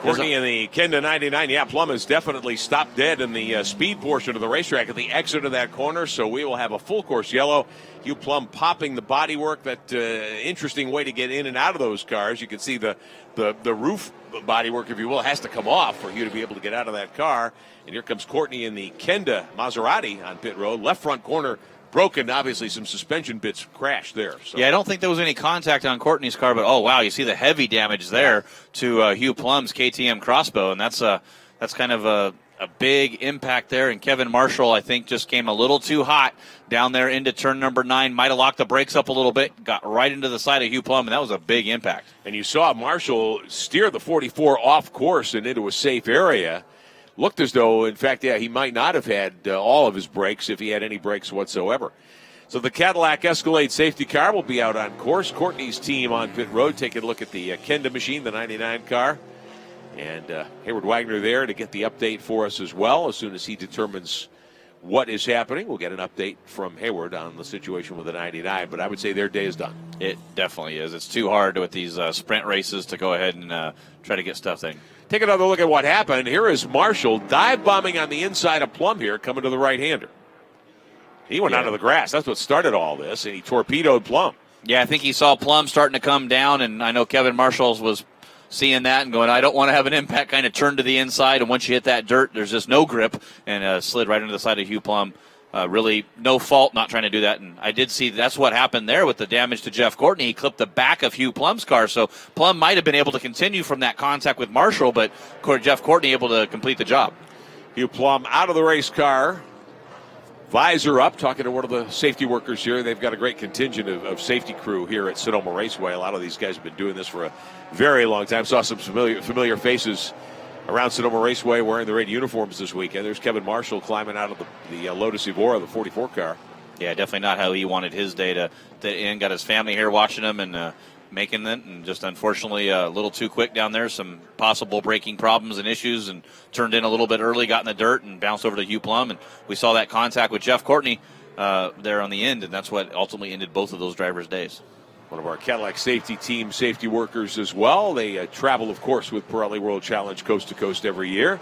Courtney in the Kenda 99. Yeah, Plum has definitely stopped dead in the speed portion of the racetrack at the exit of that corner, so we will have a full course yellow. Hugh Plum popping the bodywork. That interesting way to get in and out of those cars. You can see the roof bodywork, if you will, has to come off for you to be able to get out of that car. And here comes Courtney in the Kenda Maserati on pit road. Left front corner broken. Obviously, some suspension bits crashed there. So. Yeah, I don't think there was any contact on Courtney's car, but oh wow, you see the heavy damage there to Hugh Plum's KTM Crossbow, and that's kind of a big impact there. And Kevin Marshall, I think, just came a little too hot down there into turn number 9. Might have locked the brakes up a little bit, got right into the side of Hugh Plum, and that was a big impact. And you saw Marshall steer the 44 off course and into a safe area. Looked as though, in fact, he might not have had all of his brakes if he had any brakes whatsoever. So the Cadillac Escalade safety car will be out on course. Courtney's team on pit road taking a look at the Kenda machine, the 99 car. And Hayward Wagner there to get the update for us as well. As soon as he determines what is happening, we'll get an update from Hayward on the situation with the 99. But I would say their day is done. It definitely is. It's too hard with these sprint races to go ahead and try to get stuff in. Take another look at what happened. Here is Marshall dive bombing on the inside of Plum here, coming to the right-hander. He went out of the grass. That's what started all this, and he torpedoed Plum. Yeah, I think he saw Plum starting to come down, and I know Kevin Marshall was seeing that and going, I don't want to have an impact, kind of turned to the inside, and once you hit that dirt, there's just no grip, and slid right into the side of Hugh Plum. Really no fault not trying to do that, and I did see that's what happened there with the damage to Jeff Courtney. He clipped the back of Hugh Plum's car, so Plum might have been able to continue from that contact with Marshall, but Jeff Courtney able to complete the job. Hugh Plum out of the race car, visor up, talking to one of the safety workers here. They've got a great contingent of safety crew here at Sonoma Raceway. A lot of these guys have been doing this for a very long time. Saw some familiar faces around Sonoma Raceway wearing the red uniforms this weekend. There's Kevin Marshall climbing out of the Lotus Evora, the 44 car. Yeah, definitely not how he wanted his day to end. Got his family here watching him and making it, and just unfortunately a little too quick down there. Some possible braking problems and issues, and turned in a little bit early, got in the dirt, and bounced over to Hugh Plum. And we saw that contact with Jeff Courtney there on the end, and that's what ultimately ended both of those drivers' days. One of our Cadillac safety team safety workers as well. They travel, of course, with Pirelli World Challenge coast to coast every year.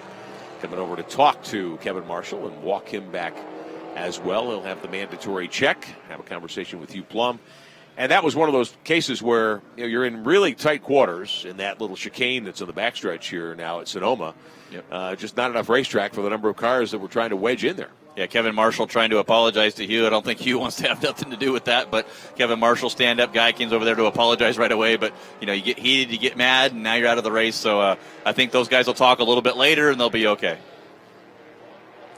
Coming over to talk to Kevin Marshall and walk him back as well. He'll have the mandatory check, have a conversation with Hugh Plum. And that was one of those cases where you're in really tight quarters in that little chicane that's in the backstretch here now at Sonoma. Yep. Just not enough racetrack for the number of cars that we're trying to wedge in there. Yeah, Kevin Marshall trying to apologize to Hugh. I don't think Hugh wants to have nothing to do with that, but Kevin Marshall, stand-up guy, comes over there to apologize right away. But, you get heated, you get mad, and now you're out of the race. So I think those guys will talk a little bit later, and they'll be okay.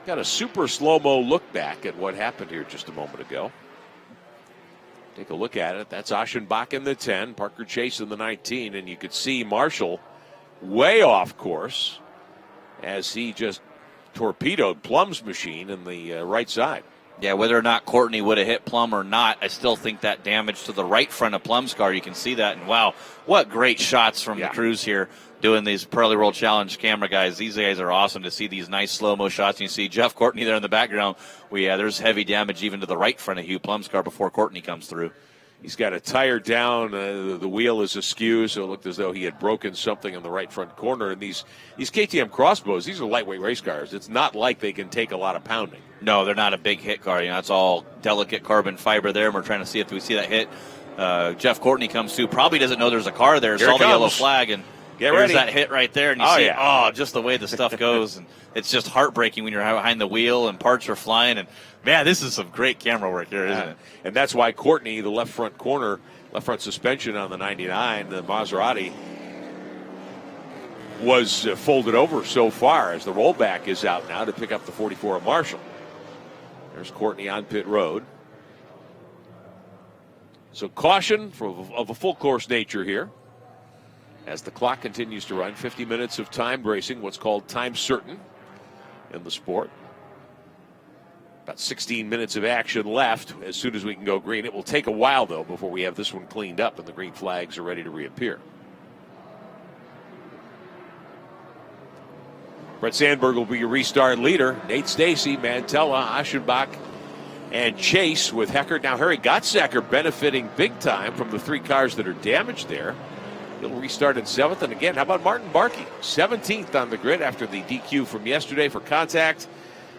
Got a super slow-mo look back at what happened here just a moment ago. Take a look at it. That's Aschenbach in the 10, Parker Chase in the 19, and you could see Marshall way off course as he just torpedoed Plum's machine in the right side. Yeah, whether or not Courtney would have hit Plum or not, I still think that damage to the right front of Plum's car, you can see that. And wow, what great shots from the crews here doing these Pirelli World Challenge camera guys. These guys are awesome to see these nice slow-mo shots. And you see Jeff Courtney there in the background. There's heavy damage even to the right front of Hugh Plum's car before Courtney comes through. He's got a tire down. The wheel is askew, so it looked as though he had broken something in the right front corner. And these KTM Crossbows, these are lightweight race cars. It's not like they can take a lot of pounding. No, they're not a big hit car. It's all delicate carbon fiber there. And we're trying to see if we see that hit. Jeff Courtney comes through. Probably doesn't know there's a car there. Saw the yellow flag, and there's that hit right there. And you see, just the way the stuff goes. And it's just heartbreaking when you're behind the wheel and parts are flying. And, man, this is some great camera work here, isn't it? And that's why Courtney, the left front suspension on the 99, the Maserati, was folded over so far as the rollback is out now to pick up the 44 of Marshall. There's Courtney on pit road. So caution of a full course nature here as the clock continues to run. 50 minutes of timed racing, what's called time certain in the sport. About 16 minutes of action left as soon as we can go green. It will take a while, though, before we have this one cleaned up and the green flags are ready to reappear. Brett Sandberg will be your restart leader. Nate Stacy, Mantella, Aschenbach, and Chase with Heckert. Now, Harry Gottsacker benefiting big time from the three cars that are damaged there. He'll restart in 7th. And again, how about Martin Barkey? 17th on the grid after the DQ from yesterday for contact.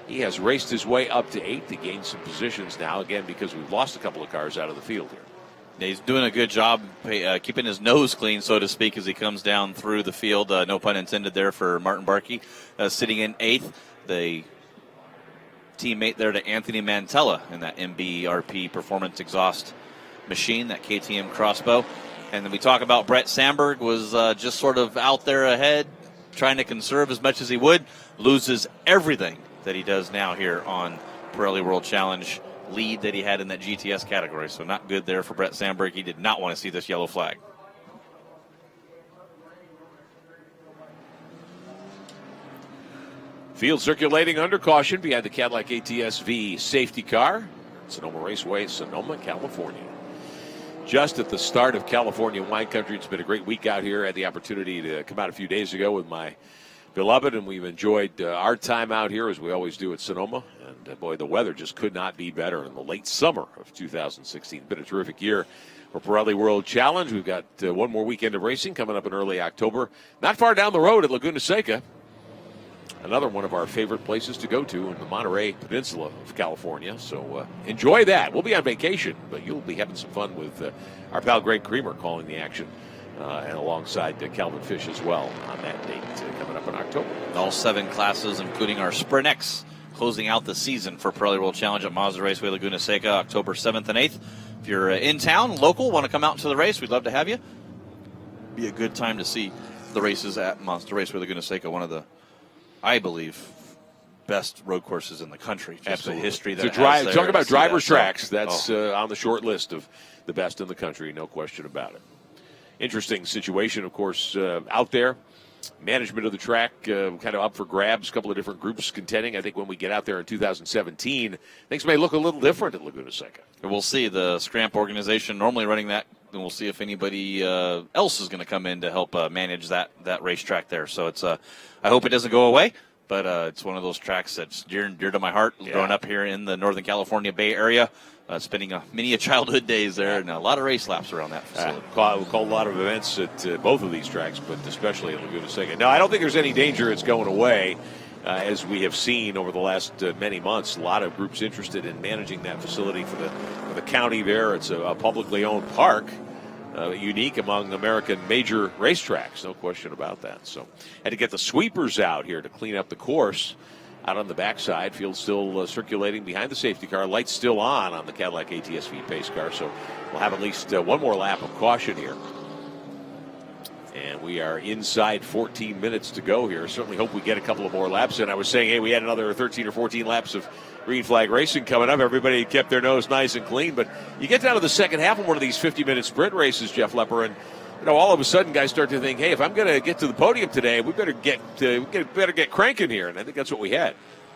He has raced his way up to 8th to gain some positions now, again, because we've lost a couple of cars out of the field here. He's doing a good job keeping his nose clean, so to speak, as he comes down through the field. No pun intended there for Martin Barkey, sitting in 8th. The teammate there to Anthony Mantella in that MBRP Performance Exhaust machine, that KTM crossbow. And then we talk about Brett Sandberg was just sort of out there ahead, trying to conserve as much as he would, loses everything that he does now here on Pirelli World Challenge lead that he had in that GTS category. So not good there for Brett Sandberg. He did not want to see this yellow flag. Field circulating under caution behind the Cadillac ATS V safety car. Sonoma Raceway, Sonoma, California. Just at the start of California wine country. It's been a great week out here. I had the opportunity to come out a few days ago with my beloved, and we've enjoyed our time out here as we always do at Sonoma. And boy, the weather just could not be better in the late summer of 2016. Been a terrific year for Pirelli World Challenge. We've got one more weekend of racing coming up in early October. Not far down the road at Laguna Seca. Another one of our favorite places to go to in the Monterey Peninsula of California. So enjoy that. We'll be on vacation, but you'll be having some fun with our pal Greg Creamer calling the action. And alongside Calvin Fish as well on that date coming up in October. All 7 classes, including our Sprint X, closing out the season for Pirelli World Challenge at Mazda Raceway Laguna Seca, October 7th and 8th. If you're in town, local, want to come out to the race, we'd love to have you. Be a good time to see the races at Mazda Raceway Laguna Seca, one of the, I believe, best road courses in the country. Just Absolutely. The history that Talk about driver's tracks. That's on the short list of the best in the country, no question about it. Interesting situation, of course, out there. Management of the track kind of up for grabs. A couple of different groups contending. I think when we get out there in 2017, things may look a little different at Laguna Seca. We'll see. The Scramp organization normally running that, and we'll see if anybody else is going to come in to help manage that racetrack there. So it's I hope it doesn't go away, but it's one of those tracks that's dear to my heart. Yeah. Growing up here in the Northern California Bay Area. Spending many childhood days there and a lot of race laps around that facility. We'll call a lot of events at both of these tracks, but especially at Laguna Seca. Now, I don't think there's any danger it's going away, as we have seen over the last many months. A lot of groups interested in managing that facility for the county there. It's a publicly owned park, unique among American major racetracks, no question about that. So had to get the sweepers out here to clean up the course. Out on the backside, field still circulating behind the safety car. Lights still on the Cadillac ATS-V pace car, so we'll have at least one more lap of caution here. And we are inside 14 minutes to go here. Certainly hope we get a couple of more laps in. I was saying, hey, we had another 13 or 14 laps of green flag racing coming up. Everybody kept their nose nice and clean, but you get down to the second half of one of these 50-minute sprint races, Jeff Lepper, and all of a sudden, guys start to think, "Hey, if I'm going to get to the podium today, we better get cranking here." And I think that's what we had.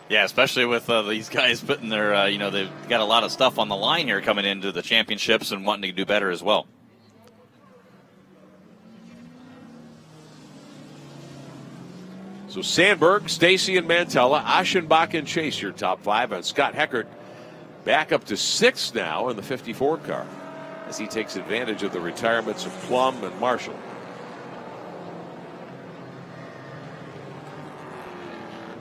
Yeah, especially with these guys putting their, they've got a lot of stuff on the line here coming into the championships and wanting to do better as well. So Sandberg, Stacy, and Mantella, Aschenbach, and Chase, your top 5, and Scott Heckert back up to 6th now in the 54 car, as he takes advantage of the retirements of Plum and Marshall.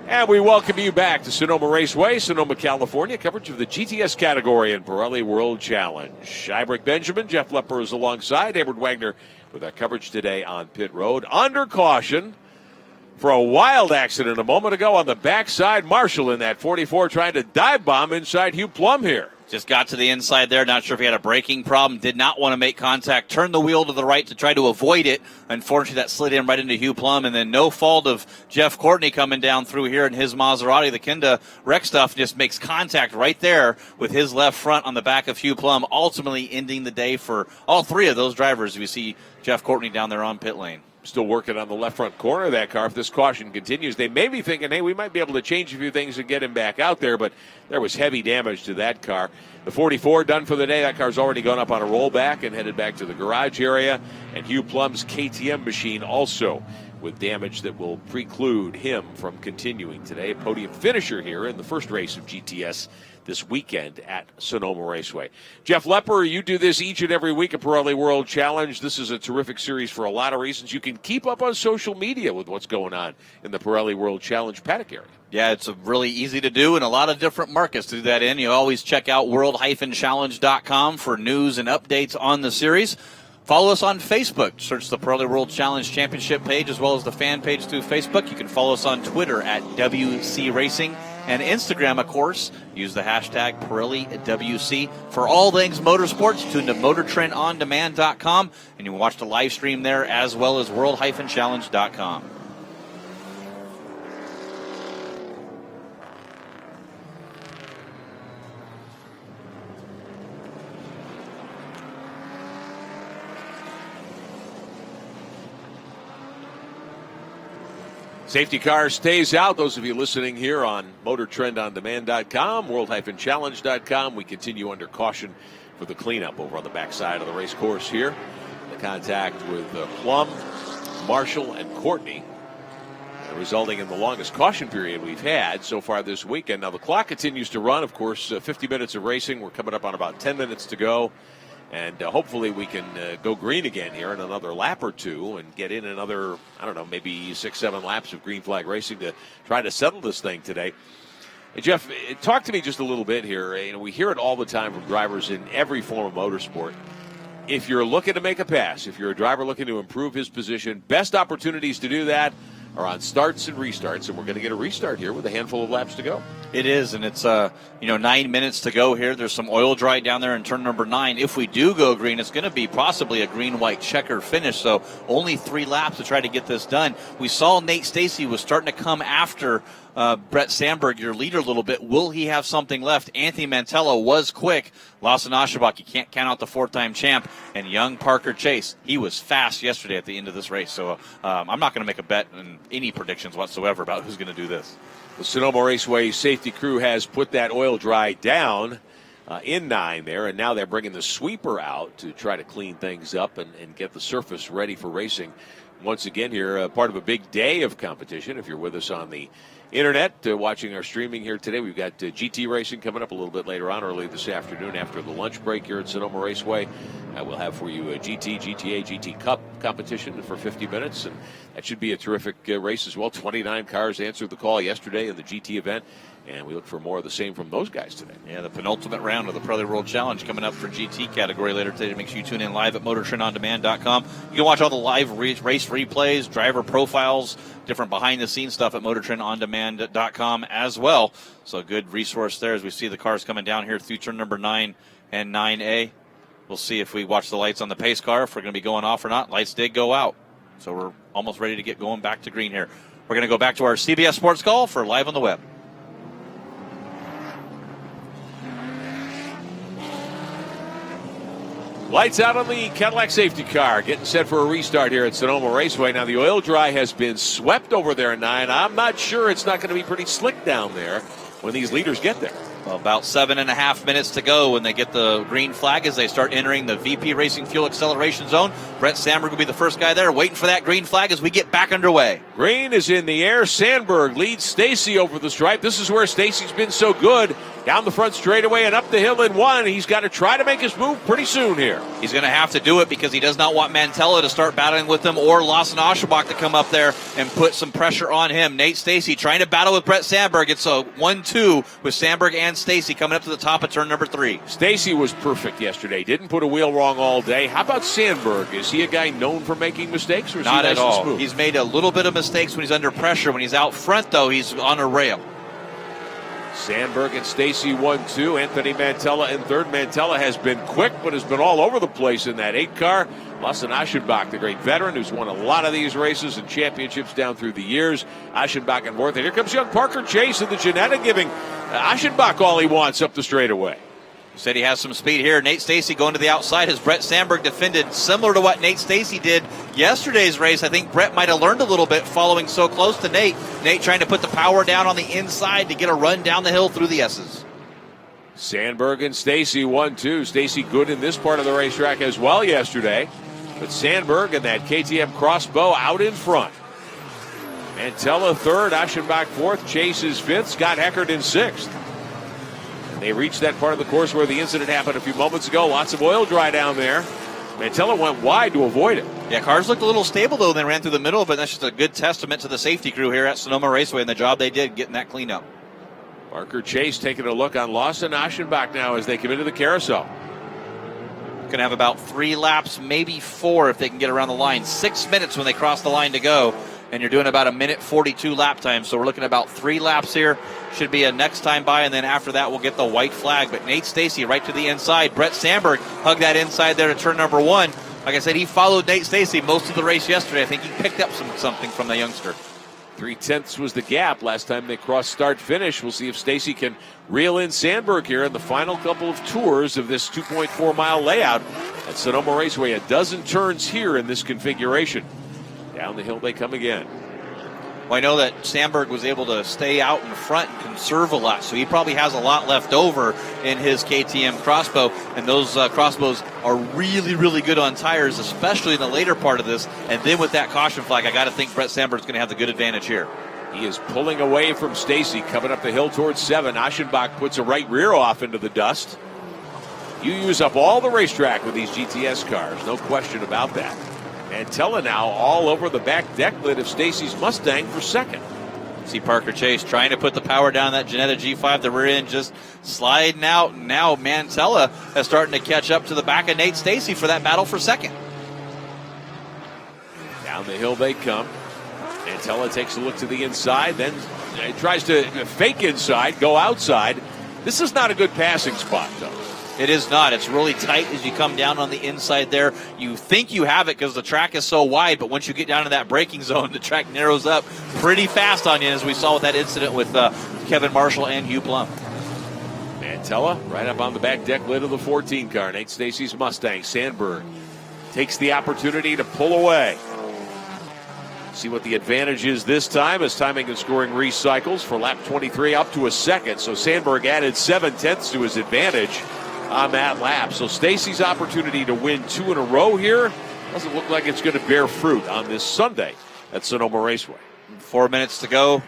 And we welcome you back to Sonoma Raceway, Sonoma, California. Coverage of the GTS category in Pirelli World Challenge. Iberick Benjamin, Jeff Lepper is alongside. Edward Wagner with our coverage today on pit road. Under caution for a wild accident a moment ago on the backside. Marshall in that 44 trying to dive bomb inside Hugh Plum here. Just got to the inside there. Not sure if he had a braking problem. Did not want to make contact. Turned the wheel to the right to try to avoid it. Unfortunately, that slid in right into Hugh Plum. And then no fault of Jeff Courtney coming down through here in his Maserati. The Kinda wreck stuff just makes contact right there with his left front on the back of Hugh Plum, ultimately ending the day for all 3 of those drivers. We see Jeff Courtney down there on pit lane. Still working on the left front corner of that car. If this caution continues, they may be thinking, hey, we might be able to change a few things and get him back out there, but there was heavy damage to that car. The 44 done for the day. That car's already gone up on a rollback and headed back to the garage area. And Hugh Plum's KTM machine also with damage that will preclude him from continuing today. A podium finisher here in the first race of GTS this weekend at Sonoma Raceway. Jeff Lepper, you do this each and every week at Pirelli World Challenge. This is a terrific series for a lot of reasons. You can keep up on social media with what's going on in the Pirelli World Challenge paddock area. Yeah, it's really easy to do and a lot of different markets to do that in. You always check out world-challenge.com for news and updates on the series. Follow us on Facebook. Search the Pirelli World Challenge Championship page as well as the fan page through Facebook. You can follow us on Twitter at WC Racing And Instagram, of course, use the hashtag PirelliWC. For all things motorsports, tune to MotorTrendOnDemand.com, and you can watch the live stream there as well as World-Challenge.com. Safety car stays out. Those of you listening here on MotorTrendOnDemand.com, World-Challenge.com, we continue under caution for the cleanup over on the backside of the race course here. The contact with Plum, Marshall, and Courtney, resulting in the longest caution period we've had so far this weekend. Now the clock continues to run. Of course, 50 minutes of racing. We're coming up on about 10 minutes to go. And hopefully we can go green again here in another lap or two and get in another, I don't know, maybe 6-7 laps of green flag racing to try to settle this thing today. Hey, Jeff, talk to me just a little bit here. You know, we hear it all the time from drivers in every form of motorsport. If you're looking to make a pass, if you're a driver looking to improve his position, best opportunities to do that are on starts and restarts, and we're going to get a restart here with a handful of laps to go. It is, and it's 9 minutes to go here. There's some oil dry down there in turn number 9. If we do go green, it's going to be possibly a green-white checker finish, so only 3 laps to try to get this done. We saw Nate Stacey was starting to come after Brett Sandberg, your leader, a little bit. Will he have something left? Anthony Mantella was quick. Lawson Aschenbach, you can't count out the 4-time champ. And young Parker Chase, he was fast yesterday at the end of this race. So I'm not going to make a bet on any predictions whatsoever about who's going to do this. The Sonoma Raceway safety crew has put that oil dry down in 9 there, and now they're bringing the sweeper out to try to clean things up and get the surface ready for racing. Once again here, part of a big day of competition. If you're with us on the internet, watching our streaming here today, we've got GT racing coming up a little bit later on, early this afternoon after the lunch break here at Sonoma Raceway. We'll have for you a GT, GTA, GT Cup competition for 50 minutes, and that should be a terrific race as well. 29 cars answered the call yesterday in the GT event, and we look for more of the same from those guys today. Yeah, the penultimate round of the Pirelli World Challenge coming up for GT category later today. Make sure you tune in live at MotorTrendOnDemand.com. You can watch all the live race replays, driver profiles, different behind-the-scenes stuff at MotorTrendOnDemand.com as well. So a good resource there as we see the cars coming down here through turn number 9 and 9A. We'll see if we watch the lights on the pace car, if we're going to be going off or not. Lights did go out, so we're almost ready to get going back to green here. We're going to go back to our CBS Sports Call for Live on the Web. Lights out on the Cadillac safety car, getting set for a restart here at Sonoma Raceway. Now the oil dry has been swept over there in 9. I'm not sure it's not going to be pretty slick down there when these leaders get there. Well, about 7.5 minutes to go when they get the green flag as they start entering the VP Racing Fuel acceleration zone. Brett Sandberg will be the first guy there, waiting for that green flag as we get back underway. Green is in the air. Sandberg leads Stacey over the stripe. This is where Stacey's been so good. Down the front straightaway and up the hill in 1. He's got to try to make his move pretty soon here. He's going to have to do it because he does not want Mantella to start battling with him or Lawson Aschenbach to come up there and put some pressure on him. Nate Stacey trying to battle with Brett Sandberg. It's a 1-2 with Sandberg and Stacey coming up to the top of turn number 3. Stacey was perfect yesterday. Didn't put a wheel wrong all day. How about Sandberg? Is he a guy known for making mistakes? Or is not he at nice and all. smooth? He's made a little bit of mistakes when he's under pressure. When he's out front, though, he's on a rail. Sandberg and Stacey 1-2. Anthony Mantella in third. Mantella has been quick, but has been all over the place in that 8 car. Lawson Aschenbach, the great veteran who's won a lot of these races and championships down through the years. Aschenbach and fourth. And here comes young Parker Chase in the Ginetta, giving Aschenbach all he wants up the straightaway. Said he has some speed here. Nate Stacey going to the outside as Brett Sandberg defended similar to what Nate Stacey did yesterday's race. I think Brett might have learned a little bit following so close to Nate. Nate trying to put the power down on the inside to get a run down the hill through the S's. Sandberg and Stacey 1-2. Stacey good in this part of the racetrack as well yesterday. But Sandberg and that KTM crossbow out in front. Mantella third, Aschenbach fourth, Chase is fifth, Scott Heckert in sixth. They reached that part of the course where the incident happened a few moments ago. Lots of oil dry down there. Mantella went wide to avoid it. Yeah, cars looked a little stable, though, and they ran through the middle, but that's just a good testament to the safety crew here at Sonoma Raceway and the job they did getting that clean up. Parker Chase taking a look on Lawson Aschenbach now as they come into the carousel. Going to have about 3 laps, maybe 4 if they can get around the line. 6 minutes when they cross the line to go. and you're doing about a minute 42 lap time. So we're looking at about 3 laps here. Should be a next time by, and then after that we'll get the white flag. But Nate Stacey right to the inside. Brett Sandberg hugged that inside there to turn number 1. Like I said, he followed Nate Stacey most of the race yesterday. I think he picked up something from the youngster. 0.3 was the gap last time they crossed start-finish. We'll see if Stacey can reel in Sandberg here in the final couple of tours of this 2.4-mile layout at Sonoma Raceway. A dozen turns here in this configuration. Down the hill they come again. Well, I know that Sandberg was able to stay out in front and conserve a lot, so he probably has a lot left over in his KTM crossbow, and those crossbows are really, really good on tires, especially in the later part of this. And then with that caution flag, I got to think Brett Sandberg's going to have the good advantage here. He is pulling away from Stacey, coming up the hill towards 7. Aschenbach puts a right rear off into the dust. You use up all the racetrack with these GTS cars, no question about that. Mantella now all over the back deck lid of Stacey's Mustang for second. See Parker Chase trying to put the power down that Jetta G5. The rear end just sliding out. And now Mantella is starting to catch up to the back of Nate Stacey for that battle for second. Down the hill they come. Mantella takes a look to the inside, then tries to fake inside, go outside. This is not a good passing spot, though. It is not. It's really tight as you come down on the inside there. You think you have it because the track is so wide, but once you get down to that braking zone, the track narrows up pretty fast on you, as we saw with that incident with Kevin Marshall and Hugh Plum. Mantella right up on the back deck lid of the 14 car. Nate Stacey's Mustang. Sandberg takes the opportunity to pull away. See what the advantage is this time as timing and scoring recycles for lap 23 up to a second. So Sandberg added 0.7 to his advantage on that lap. So Stacey's opportunity to win 2 in a row here doesn't look like it's going to bear fruit on this Sunday at Sonoma Raceway. 4 minutes to go.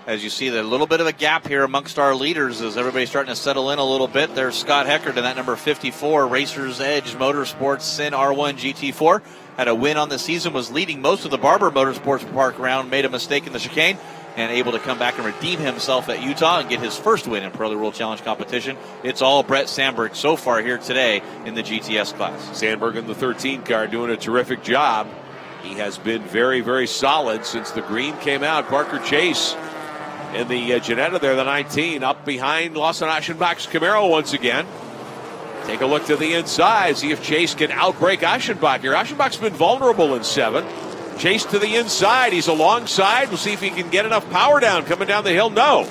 As you see, there's a little bit of a gap here amongst our leaders as everybody's starting to settle in a little bit. There's Scott Heckert in that number 54, Racers Edge Motorsports Sin R1 GT4. Had a win on the season, was leading most of the Barber Motorsports Park round, made a mistake in the chicane, and able to come back and redeem himself at Utah and get his first win in Pirelli World Challenge competition. It's all Brett Sandberg so far here today in the GTS class. Sandberg in the 13 car doing a terrific job. He has been very, very solid since the green came out. Parker Chase in the Jetta there, the 19, up behind Lawson Aschenbach's Camaro once again. Take a look to the inside, see if Chase can outbreak Aschenbach here. Aschenbach's been vulnerable in 7. Chase to the inside. He's alongside. We'll see if he can get enough power down coming down the hill. No.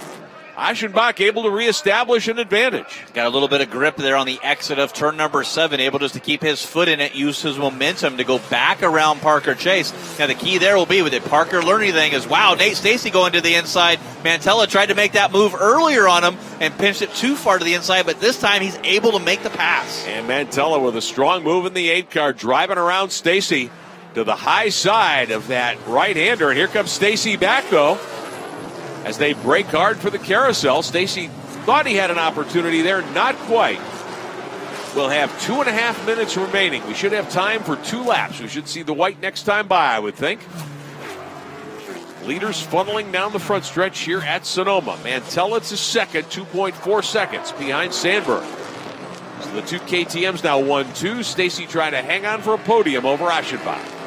Aschenbach able to reestablish an advantage. Got a little bit of grip there on the exit of turn number 7, able just to keep his foot in it, use his momentum to go back around Parker Chase. Now the key there will be, with it Parker learn anything, is wow, Nate Stacey going to the inside. Mantella tried to make that move earlier on him and pinched it too far to the inside, but this time he's able to make the pass. And Mantella with a strong move in the 8 car, driving around Stacey to the high side of that right-hander. And here comes Stacey back, though, as they brake hard for the carousel. Stacey thought he had an opportunity there, not quite. We'll have 2.5 minutes remaining. We should have time for 2 laps. We should see the white next time by, I would think. Leaders funneling down the front stretch here at Sonoma. Mantella to second, 2.4 seconds behind Sandberg. So the 2 KTMs now 1-2. Stacey trying to hang on for a podium over Aschenbach.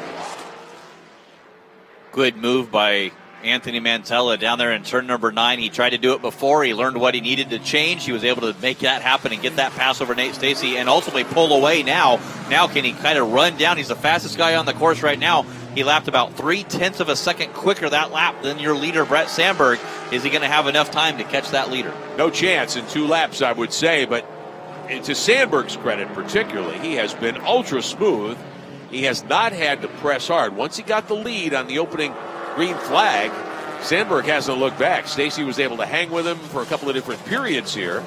Good move by Anthony Mantella down there in turn number 9. He tried to do it before. He learned what he needed to change. He was able to make that happen and get that pass over Nate Stacey and ultimately pull away now. Now can he kind of run down? He's the fastest guy on the course right now. He lapped about 0.3 of a second quicker that lap than your leader, Brett Sandberg. Is he going to have enough time to catch that leader? No chance in 2 laps, I would say, but to Sandberg's credit particularly, he has been ultra smooth. He has not had to press hard. Once he got the lead on the opening green flag, Sandberg hasn't looked back. Stacey was able to hang with him for a couple of different periods here.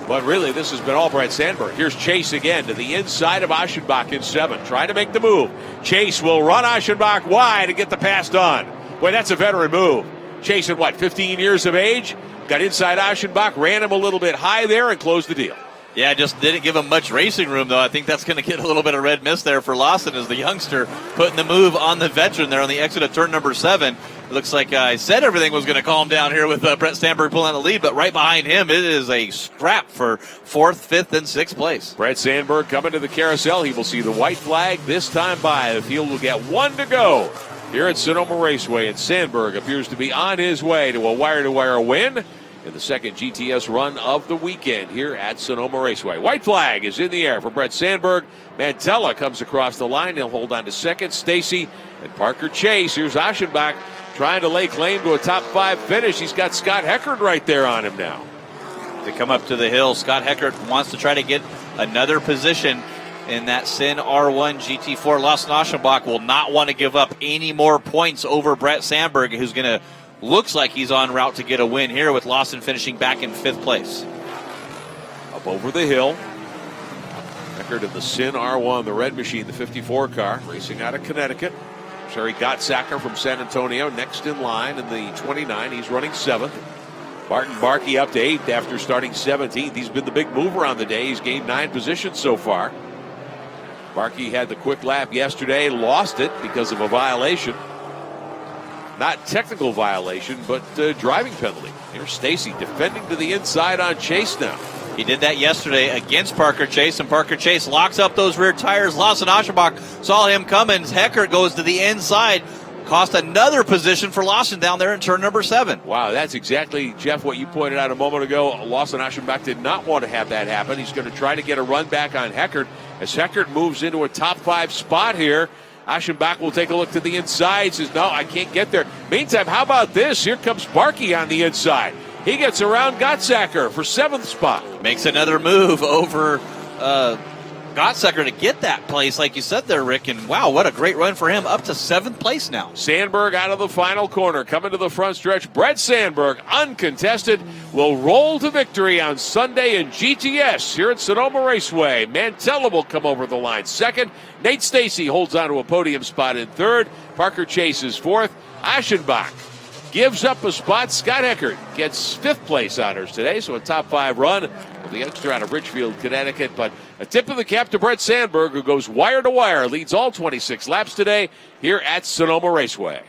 But really, this has been all Brett Sandberg. Here's Chase again to the inside of Aschenbach in 7, trying to make the move. Chase will run Aschenbach wide and get the pass done. Boy, that's a veteran move. Chase at 15 years of age? Got inside Aschenbach, ran him a little bit high there and closed the deal. Yeah, just didn't give him much racing room, though. I think that's going to get a little bit of red mist there for Lawson as the youngster putting the move on the veteran there on the exit of turn number 7. It looks like I said everything was going to calm down here with Brett Sandberg pulling out the lead, but right behind him, it is a scrap for 4th, 5th, and 6th place. Brett Sandberg coming to the carousel. He will see the white flag this time by. The field will get 1 to go here at Sonoma Raceway, and Sandberg appears to be on his way to a wire-to-wire win in the second GTS run of the weekend here at Sonoma Raceway. White flag is in the air for Brett Sandberg. Mantella comes across the line. He'll hold on to second. Stacy and Parker Chase. Here's Aschenbach trying to lay claim to a top 5 finish. He's got Scott Heckert right there on him now. To come up to the hill, Scott Heckert wants to try to get another position in that Sin R1 GT4. Lawson Aschenbach will not want to give up any more points over Brett Sandberg, who's going to looks like he's en route to get a win here with Lawson finishing back in 5th place. Up over the hill. Record of the Sin R1, the red machine, the 54 car, racing out of Connecticut. Sherry Gottsacker from San Antonio next in line in the 29. He's running 7th. Martin Barkey up to 8th after starting 17th. He's been the big mover on the day. He's gained 9 positions so far. Barkey had the quick lap yesterday, lost it because of a violation. Not technical violation, but driving penalty. Here's Stacy defending to the inside on Chase now. He did that yesterday against Parker Chase, and Parker Chase locks up those rear tires. Lawson Aschenbach saw him coming. Heckert goes to the inside. Cost another position for Lawson down there in turn number 7. Wow, that's exactly, Jeff, what you pointed out a moment ago. Lawson Aschenbach did not want to have that happen. He's going to try to get a run back on Heckert as Heckert moves into a top 5 spot here. Aschenbach will take a look to the inside, says, no, I can't get there. Meantime, how about this? Here comes Barkey on the inside. He gets around Gottsacker for 7th spot. Makes another move over Gottsacker to get that place, like you said there, Rick. And wow, what a great run for him, up to 7th place now. Sandberg out of the final corner, coming to the front stretch. Brett Sandberg, uncontested, will roll to victory on Sunday in GTS here at Sonoma Raceway. Mantella will come over the line 2nd. Nate Stacy holds on to a podium spot in 3rd. Parker Chase is 4th. Aschenbach gives up a spot. Scott Heckert gets 5th place honors today, so a top 5 run with the extra out of Richfield, Connecticut. But a tip of the cap to Brett Sandberg, who goes wire to wire, leads all 26 laps today here at Sonoma Raceway.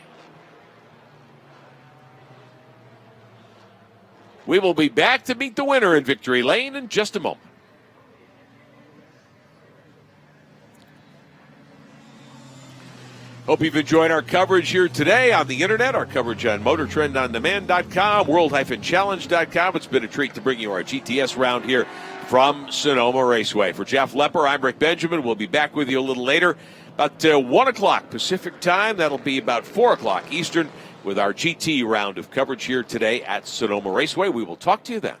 We will be back to meet the winner in Victory Lane in just a moment. Hope you've enjoyed our coverage here today on the internet, our coverage on MotorTrendOnDemand.com, World-Challenge.com. It's been a treat to bring you our GTS round here from Sonoma Raceway. For Jeff Lepper, I'm Rick Benjamin. We'll be back with you a little later, about 1 o'clock Pacific time. That'll be about 4 o'clock Eastern with our GT round of coverage here today at Sonoma Raceway. We will talk to you then.